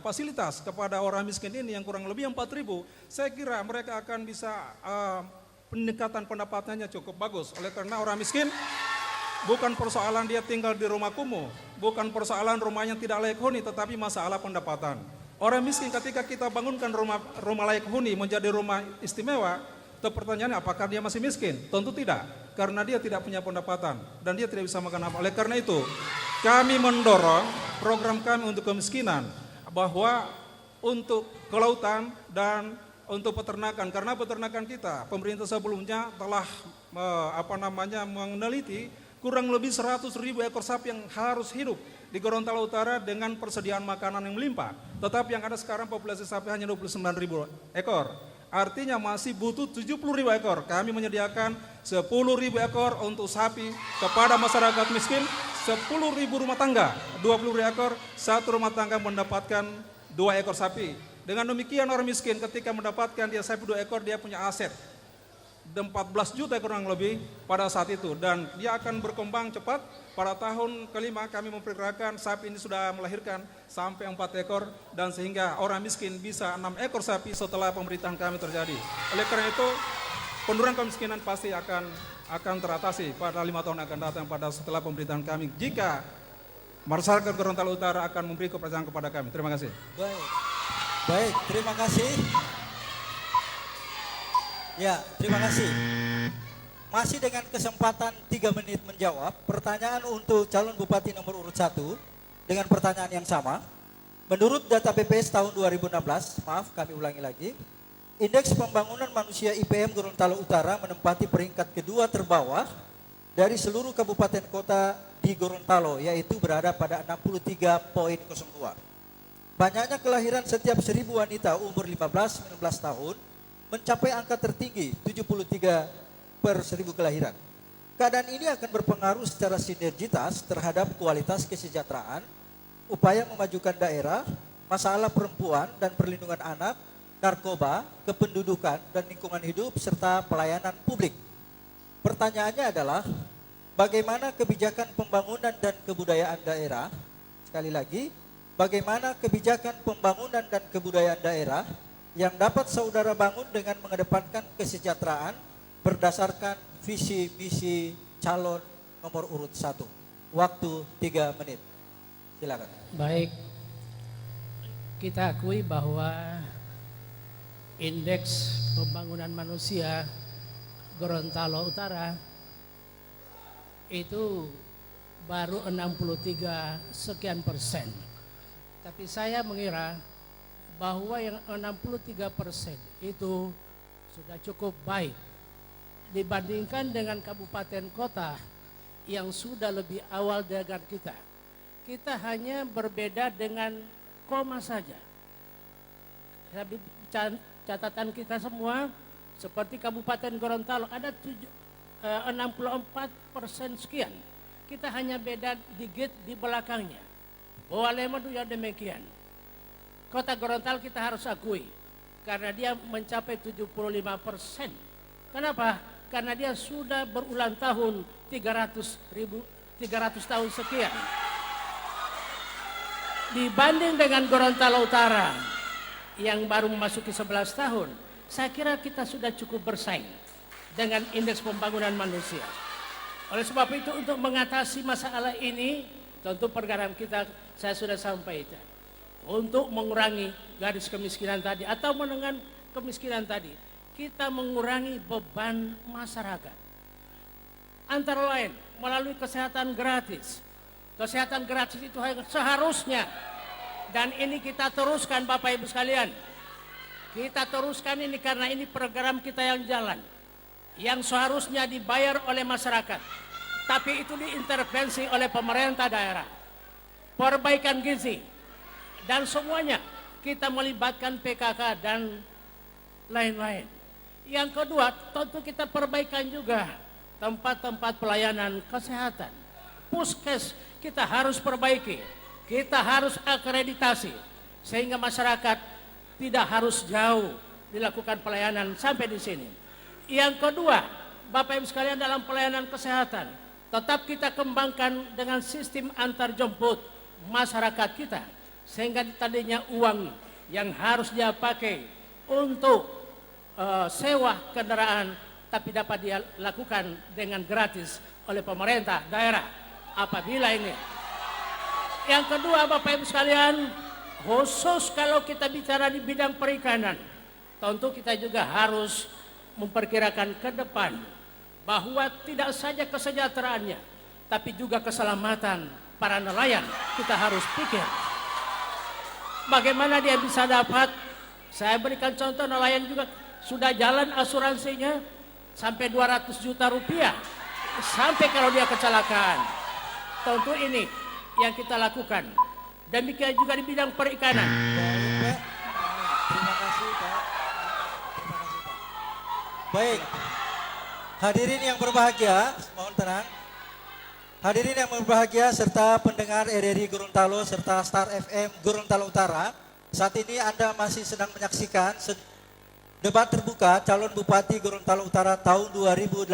fasilitas kepada orang miskin ini yang kurang lebih 4.000, saya kira mereka akan bisa peningkatan pendapatannya cukup bagus. Oleh karena orang miskin bukan persoalan dia tinggal di rumah kumuh, bukan persoalan rumahnya tidak layak huni, tetapi masalah pendapatan. Orang miskin ketika kita bangunkan rumah layak huni menjadi rumah istimewa, pertanyaannya apakah dia masih miskin? Tentu tidak, karena dia tidak punya pendapatan dan dia tidak bisa makan apa. Oleh karena itu, kami mendorong program kami untuk kemiskinan bahwa untuk kelautan dan untuk peternakan, karena peternakan kita, pemerintah sebelumnya telah meneliti kurang lebih 100.000 ekor sapi yang harus hidup di Gorontalo Utara dengan persediaan makanan yang melimpah. Tetapi yang ada sekarang populasi sapi hanya 29.000 ekor. Artinya masih butuh 70.000 ekor. Kami menyediakan 10.000 ekor untuk sapi kepada masyarakat miskin, 10.000 rumah tangga, 20.000 ekor, satu rumah tangga mendapatkan 2 ekor sapi. Dengan demikian orang miskin ketika mendapatkan dia sapi 2 ekor, dia punya aset 14 juta kurang lebih pada saat itu, dan dia akan berkembang cepat. Pada tahun kelima kami memperkirakan sapi ini sudah melahirkan sampai 4 ekor, dan sehingga orang miskin bisa 6 ekor sapi setelah pemerintahan kami terjadi. Oleh karena itu penurunan kemiskinan pasti akan teratasi pada 5 tahun akan datang pada setelah pemerintahan kami, jika masyarakat Gorontalo Utara akan memberi kepercayaan kepada kami. Terima kasih. Baik, terima kasih. Ya, terima kasih. Masih dengan kesempatan 3 menit menjawab. Pertanyaan untuk calon bupati nomor urut 1 dengan pertanyaan yang sama. Menurut data BPS tahun 2016, maaf kami ulangi lagi, indeks pembangunan manusia IPM Gorontalo Utara menempati peringkat kedua terbawah dari seluruh kabupaten kota di Gorontalo, yaitu berada pada 63.02. Banyaknya kelahiran setiap 1.000 wanita umur 15-19 tahun mencapai angka tertinggi 73/1000 kelahiran. Keadaan ini akan berpengaruh secara sinergitas terhadap kualitas kesejahteraan, upaya memajukan daerah, masalah perempuan dan perlindungan anak, narkoba, kependudukan dan lingkungan hidup serta pelayanan publik. Pertanyaannya adalah bagaimana kebijakan pembangunan dan kebudayaan daerah, sekali lagi, bagaimana kebijakan pembangunan dan kebudayaan daerah yang dapat saudara bangun dengan mengedepankan kesejahteraan berdasarkan visi misi calon nomor urut 1. Waktu 3 menit. Silakan. Baik, kita akui bahwa indeks pembangunan manusia Gorontalo Utara itu baru 63 sekian persen. Tapi saya mengira bahwa yang 63% itu sudah cukup baik dibandingkan dengan kabupaten kota yang sudah lebih awal dengan kita. Kita hanya berbeda dengan koma saja. Tapi catatan kita semua, seperti Kabupaten Gorontalo ada 64% sekian. Kita hanya beda dikit di belakangnya. Bawalema juga demikian. Kota Gorontalo kita harus akui, karena dia mencapai 75%. Kenapa? Karena dia sudah berulang tahun 300 tahun sekian. Dibanding dengan Gorontalo Utara yang baru memasuki 11 tahun, saya kira kita sudah cukup bersaing dengan indeks pembangunan manusia. Oleh sebab itu, untuk mengatasi masalah ini, tentu program kita saya sudah sampaikan, untuk mengurangi garis kemiskinan tadi atau menengah kemiskinan tadi, kita mengurangi beban masyarakat. Antara lain melalui kesehatan gratis. Kesehatan gratis itu seharusnya, dan ini kita teruskan Bapak Ibu sekalian. Kita teruskan ini karena ini program kita yang jalan, yang seharusnya dibayar oleh masyarakat, tapi itu diintervensi oleh pemerintah daerah. Perbaikan gizi, dan semuanya kita melibatkan PKK dan lain-lain. Yang kedua, tentu kita perbaikan juga tempat-tempat pelayanan kesehatan. Puskes kita harus perbaiki, kita harus akreditasi, sehingga masyarakat tidak harus jauh dilakukan pelayanan sampai di sini. Yang kedua, Bapak Ibu sekalian, dalam pelayanan kesehatan, tetap kita kembangkan dengan sistem antar jemput masyarakat kita, sehingga tadinya uang yang harus dia pakai untuk sewa kendaraan, tapi dapat dia lakukan dengan gratis oleh pemerintah daerah. Apabila ini, yang kedua Bapak Ibu sekalian, khusus kalau kita bicara di bidang perikanan, tentu kita juga harus memperkirakan ke depan bahwa tidak saja kesejahteraannya, tapi juga keselamatan para nelayan kita harus pikir. Bagaimana dia bisa dapat, saya berikan contoh, nelayan juga sudah jalan asuransinya sampai 200 juta rupiah, sampai kalau dia kecelakaan. Tentu ini yang kita lakukan. Demikian juga di bidang perikanan. Terima kasih Pak. Baik, hadirin yang berbahagia, mohon tenang. Hadirin yang berbahagia serta pendengar RRI Gorontalo serta Star FM Gorontalo Utara, saat ini Anda masih sedang menyaksikan debat terbuka calon Bupati Gorontalo Utara tahun 2018.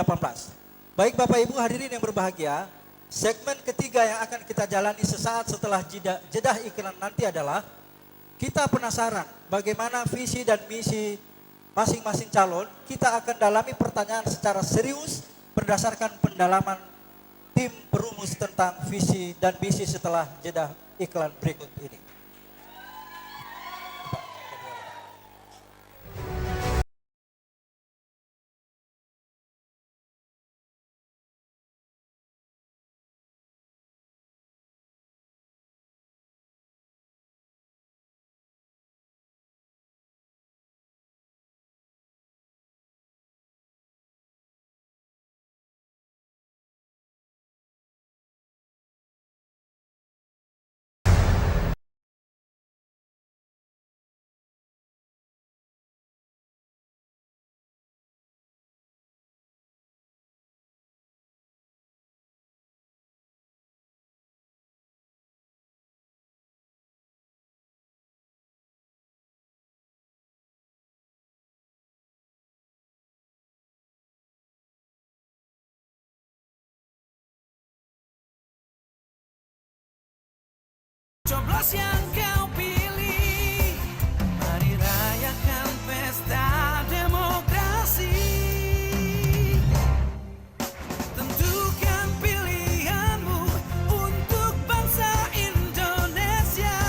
Baik Bapak Ibu hadirin yang berbahagia, segmen ketiga yang akan kita jalani sesaat setelah jedah iklan nanti adalah kita penasaran bagaimana visi dan misi masing-masing calon. Kita akan dalami pertanyaan secara serius berdasarkan pendalaman tim perumus tentang visi dan misi setelah jedah iklan berikut ini. Coblos yang kau pilih, mari rayakan pesta demokrasi. Tentukan pilihanmu untuk bangsa Indonesia.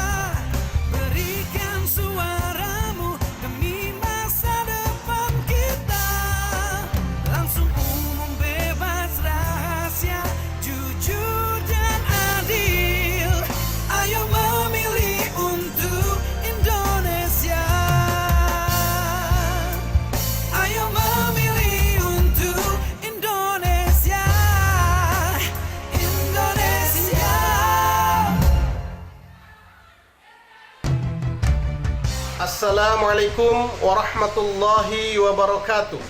Berikan suaramu demi masa depan kita. Langsung umum, bebas, rahasia, jujur dan adil. Ayo memilih Assalamualaikum warahmatullahi wabarakatuh.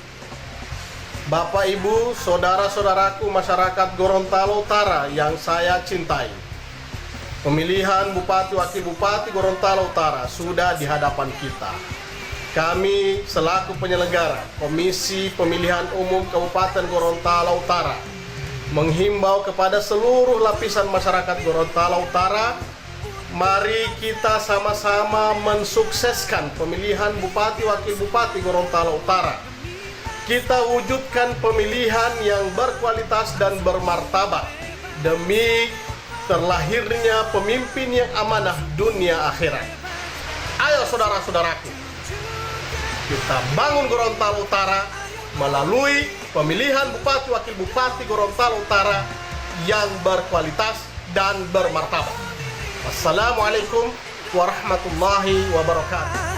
Bapak, Ibu, saudara-saudaraku masyarakat Gorontalo Utara yang saya cintai. Pemilihan Bupati Wakil Bupati Gorontalo Utara sudah di hadapan kita. Kami selaku penyelenggara Komisi Pemilihan Umum Kabupaten Gorontalo Utara menghimbau kepada seluruh lapisan masyarakat Gorontalo Utara, mari kita sama-sama mensukseskan pemilihan Bupati Wakil Bupati Gorontalo Utara. Kita wujudkan pemilihan yang berkualitas dan bermartabat demi terlahirnya pemimpin yang amanah dunia akhirat. Ayo saudara-saudaraku, kita bangun Gorontalo Utara melalui pemilihan Bupati Wakil Bupati Gorontalo Utara yang berkualitas dan bermartabat. Assalamualaikum warahmatullahi wabarakatuh.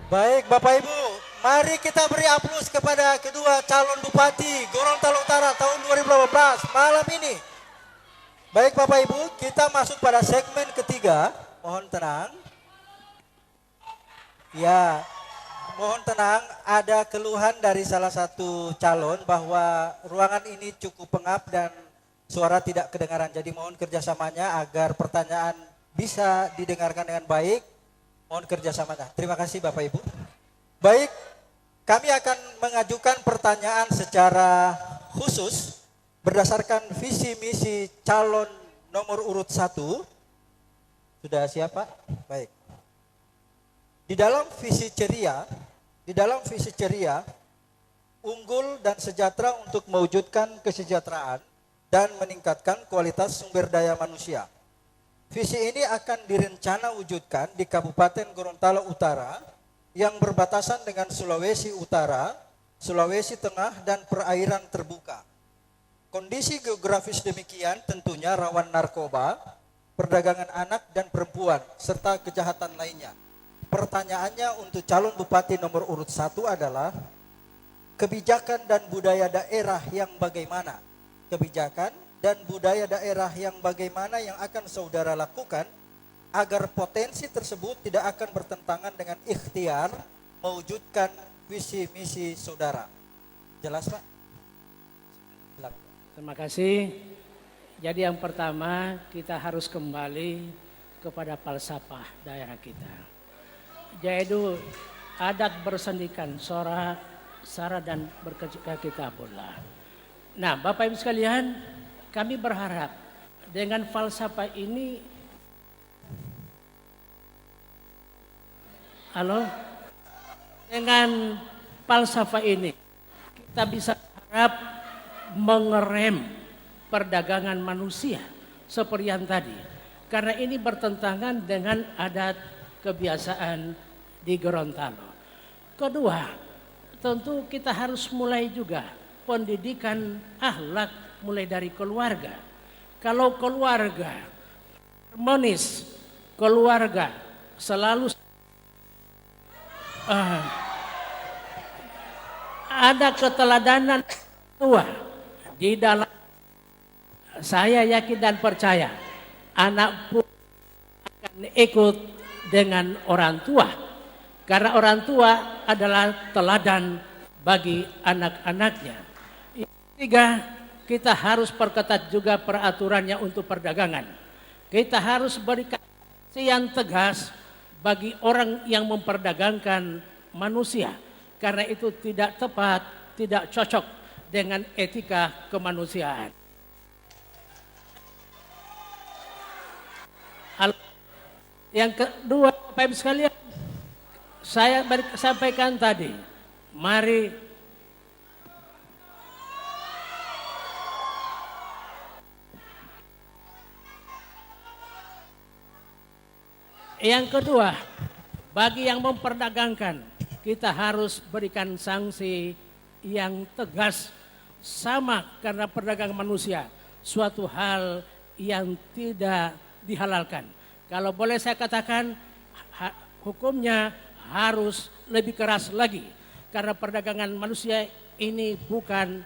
Baik Bapak Ibu, mari kita beri aplaus kepada kedua calon Bupati Gorontalo Utara tahun 2018 malam ini. Baik Bapak Ibu, kita masuk pada segmen ketiga. Mohon tenang. Ya, mohon tenang, ada keluhan dari salah satu calon bahwa ruangan ini cukup pengap dan suara tidak kedengaran. Jadi mohon kerjasamanya agar pertanyaan bisa didengarkan dengan baik. Mohon kerjasamanya. Terima kasih Bapak Ibu. Baik, kami akan mengajukan pertanyaan secara khusus berdasarkan visi misi calon nomor urut 1. Sudah siap Pak? Baik. Di dalam visi ceria, unggul dan sejahtera untuk mewujudkan kesejahteraan dan meningkatkan kualitas sumber daya manusia. Visi ini akan direncana wujudkan di Kabupaten Gorontalo Utara yang berbatasan dengan Sulawesi Utara, Sulawesi Tengah, dan perairan terbuka. Kondisi geografis demikian tentunya rawan narkoba, perdagangan anak dan perempuan, serta kejahatan lainnya. Pertanyaannya untuk calon Bupati nomor urut 1 adalah kebijakan dan budaya daerah yang bagaimana? Kebijakan dan budaya daerah yang bagaimana yang akan saudara lakukan agar potensi tersebut tidak akan bertentangan dengan ikhtiar mewujudkan visi misi saudara. Jelas Pak? Terima kasih. Jadi yang pertama kita harus kembali kepada falsafah daerah kita. Yaitu adat bersendikan, sara dan berkitabullah. Nah Bapak Ibu sekalian, kami berharap dengan falsafah ini, dengan falsafah ini kita bisa harap mengerem perdagangan manusia seperti yang tadi. Karena ini bertentangan dengan adat kebiasaan di Gorontalo. Kedua, tentu kita harus mulai juga pendidikan akhlak mulai dari keluarga. Kalau keluarga harmonis, keluarga selalu ada keteladanan tua di dalam, saya yakin dan percaya anak pun akan ikut dengan orang tua, karena orang tua adalah teladan bagi anak-anaknya. Yang ketiga, kita harus perketat juga peraturannya untuk perdagangan. Kita harus berikan yang tegas bagi orang yang memperdagangkan manusia, karena itu tidak tepat, tidak cocok dengan etika kemanusiaan. Yang kedua, Bapak Ibu sekalian, saya sampaikan tadi, mari yang kedua, Bagi yang memperdagangkan, kita harus berikan sanksi yang tegas, sama karena perdagangan manusia suatu hal yang tidak dihalalkan. Kalau boleh saya katakan, hukumnya harus lebih keras lagi, karena perdagangan manusia ini bukan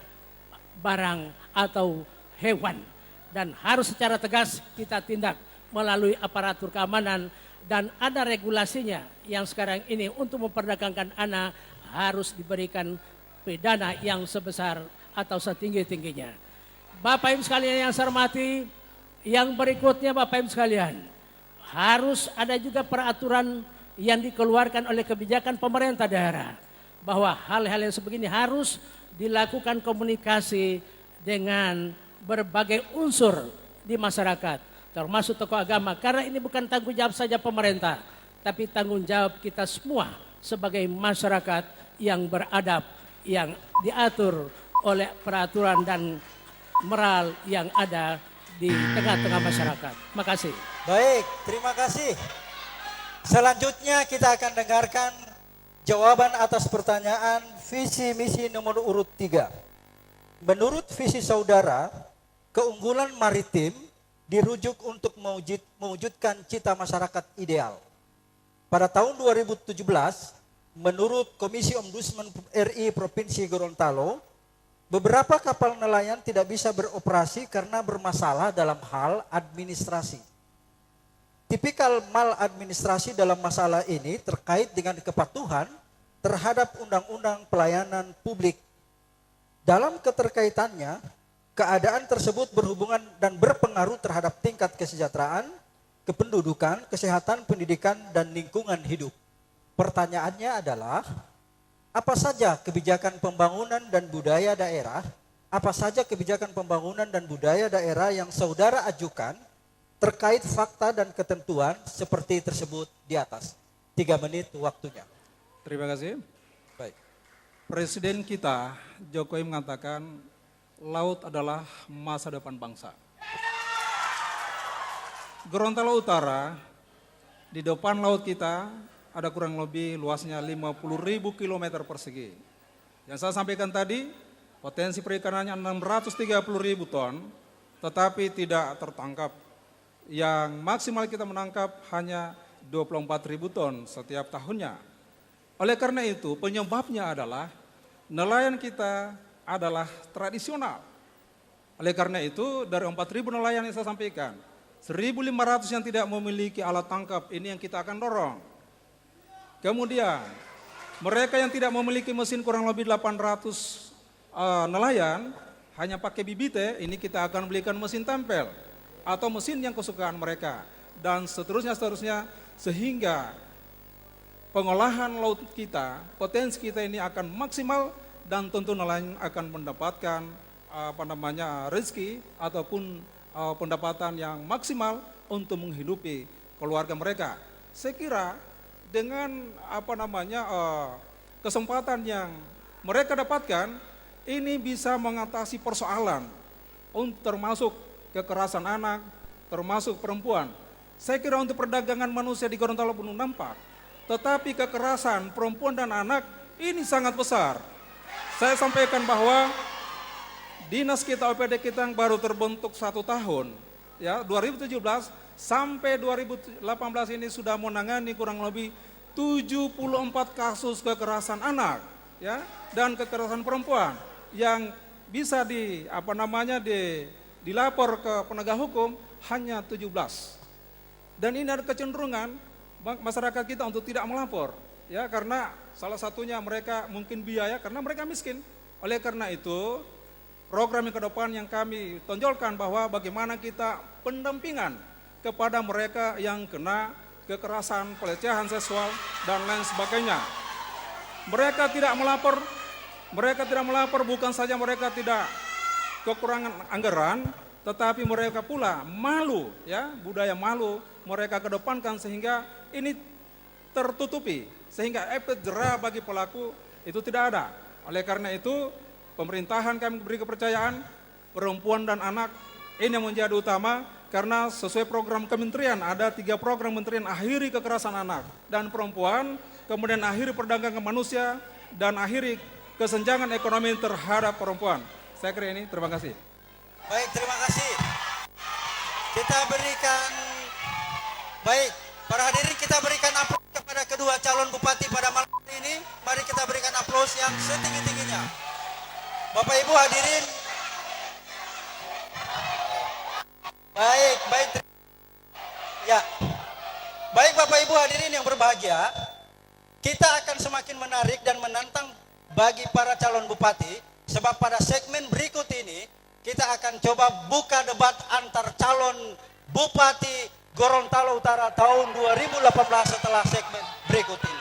barang atau hewan, dan harus secara tegas kita tindak melalui aparatur keamanan. Dan ada regulasinya yang sekarang ini untuk memperdagangkan anak harus diberikan pidana yang sebesar atau setinggi-tingginya. Bapak Ibu sekalian yang saya hormati, yang berikutnya Bapak Ibu sekalian, harus ada juga peraturan yang dikeluarkan oleh kebijakan pemerintah daerah, bahwa hal-hal yang sebegini harus dilakukan komunikasi dengan berbagai unsur di masyarakat, termasuk tokoh agama, karena ini bukan tanggung jawab saja pemerintah, tapi tanggung jawab kita semua sebagai masyarakat yang beradab, yang diatur oleh peraturan dan moral yang ada di tengah-tengah masyarakat. Makasih. Baik, terima kasih. Selanjutnya kita akan dengarkan jawaban atas pertanyaan visi misi nomor urut 3. Menurut visi saudara, keunggulan maritim dirujuk untuk mewujudkan cita masyarakat ideal. Pada tahun 2017, menurut Komisi Ombudsman RI Provinsi Gorontalo, beberapa kapal nelayan tidak bisa beroperasi karena bermasalah dalam hal administrasi. Tipikal maladministrasi dalam masalah ini terkait dengan kepatuhan terhadap undang-undang pelayanan publik. Dalam keterkaitannya, keadaan tersebut berhubungan dan berpengaruh terhadap tingkat kesejahteraan, kependudukan, kesehatan, pendidikan, dan lingkungan hidup. Pertanyaannya adalah, apa saja kebijakan pembangunan dan budaya daerah, yang saudara ajukan terkait fakta dan ketentuan seperti tersebut di atas? 3 menit waktunya. Terima kasih. Baik. Presiden kita, Jokowi mengatakan, laut adalah masa depan bangsa. Gorontalo Utara, di depan laut kita ada kurang lebih luasnya 50.000 km persegi. Yang saya sampaikan tadi, potensi perikanannya 630.000 ton, tetapi tidak tertangkap. Yang maksimal kita menangkap hanya 24.000 ton setiap tahunnya. Oleh karena itu, penyebabnya adalah nelayan kita adalah tradisional. Oleh karena itu, dari 4.000 nelayan yang saya sampaikan, 1.500 yang tidak memiliki alat tangkap, ini yang kita akan dorong. Kemudian, mereka yang tidak memiliki mesin kurang lebih 800 nelayan, hanya pakai bibite, ini kita akan belikan mesin tempel, atau mesin yang kesukaan mereka, dan seterusnya, sehingga pengolahan laut kita, potensi kita ini akan maksimal, dan tentu nelayan akan mendapatkan rezeki ataupun pendapatan yang maksimal untuk menghidupi keluarga mereka. Saya kira dengan kesempatan yang mereka dapatkan, ini bisa mengatasi persoalan termasuk kekerasan anak, termasuk perempuan. Saya kira untuk perdagangan manusia di Gorontalo belum nampak, tetapi kekerasan perempuan dan anak ini sangat besar. Saya sampaikan bahwa dinas kita, OPD kita yang baru terbentuk 1 tahun, ya 2017 sampai 2018 ini sudah menangani kurang lebih 74 kasus kekerasan anak, ya, dan kekerasan perempuan yang bisa dilapor ke penegak hukum hanya 17. Dan ini ada kecenderungan masyarakat kita untuk tidak melapor, ya, karena salah satunya mereka mungkin biaya karena mereka miskin. Oleh karena itu, program yang ke depan yang kami tonjolkan bahwa bagaimana kita pendampingan kepada mereka yang kena kekerasan, pelecehan seksual, dan lain sebagainya. Mereka tidak melapor bukan saja mereka tidak kekurangan anggaran, tetapi mereka pula malu, ya, budaya malu mereka kedepankan sehingga ini tertutupi, sehingga efek jera bagi pelaku itu tidak ada. Oleh karena itu, pemerintahan kami beri kepercayaan perempuan dan anak ini yang menjadi utama, karena sesuai program kementerian, ada 3 program kementerian: akhiri kekerasan anak dan perempuan, kemudian akhiri perdagangan manusia, dan akhiri kesenjangan ekonomi terhadap perempuan. Saya kira ini, terima kasih. Baik, terima kasih. Kita berikan, baik, para hadirin kita berikan aplaus kepada kedua calon bupati pada malam ini. Mari kita berikan aplaus yang setinggi-tingginya. Bapak Ibu hadirin, baik, ya, baik Bapak Ibu hadirin yang berbahagia, kita akan semakin menarik dan menantang bagi para calon bupati, sebab pada segmen berikut ini kita akan coba buka debat antar calon bupati Gorontalo Utara tahun 2018 setelah segmen berikut ini.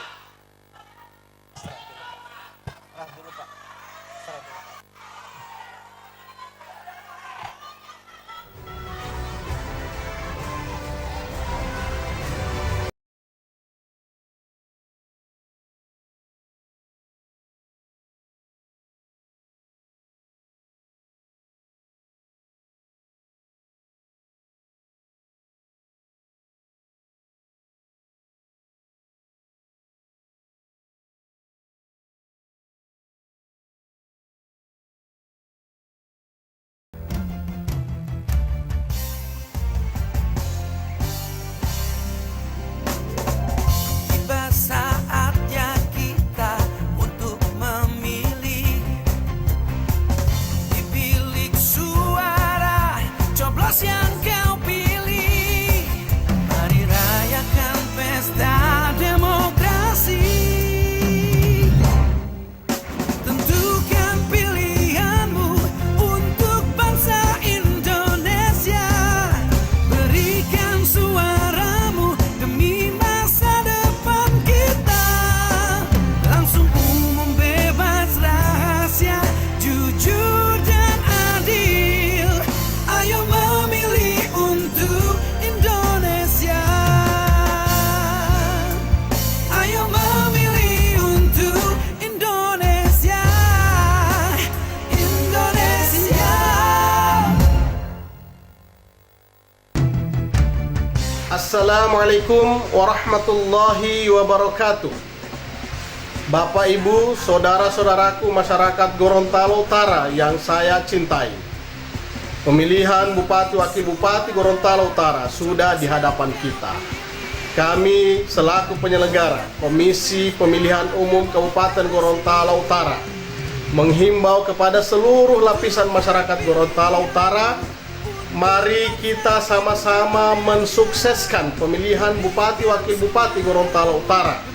Saatnya kita untuk memilih di bilik suara, coblos yang kau pilih. Mari rayakan pesta demokrasi. Tentukan pilihanmu untuk bangsa Indonesia. Berikan suaramu demi masa depan kita. Langsung umum, bebas, rahasia, jujur dan adil. Ayo memilih untuk Indonesia. Ayo memilih untuk Indonesia. Indonesia. Assalamualaikum warahmatullahi wabarakatuh. Bapak, Ibu, saudara-saudaraku masyarakat Gorontalo Utara yang saya cintai. Pemilihan Bupati Wakil Bupati Gorontalo Utara sudah di hadapan kita. Kami selaku penyelenggara Komisi Pemilihan Umum Kabupaten Gorontalo Utara menghimbau kepada seluruh lapisan masyarakat Gorontalo Utara, mari kita sama-sama mensukseskan pemilihan Bupati Wakil Bupati Gorontalo Utara.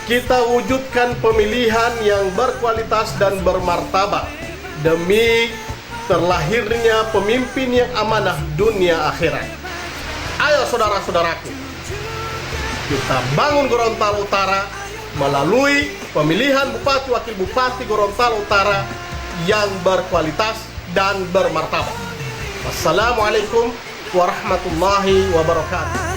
Kita wujudkan pemilihan yang berkualitas dan bermartabat demi terlahirnya pemimpin yang amanah dunia akhirat. Ayo saudara-saudaraku, kita bangun Gorontalo Utara melalui pemilihan Bupati Wakil Bupati Gorontalo Utara yang berkualitas dan bermartabat. Wassalamualaikum warahmatullahi wabarakatuh.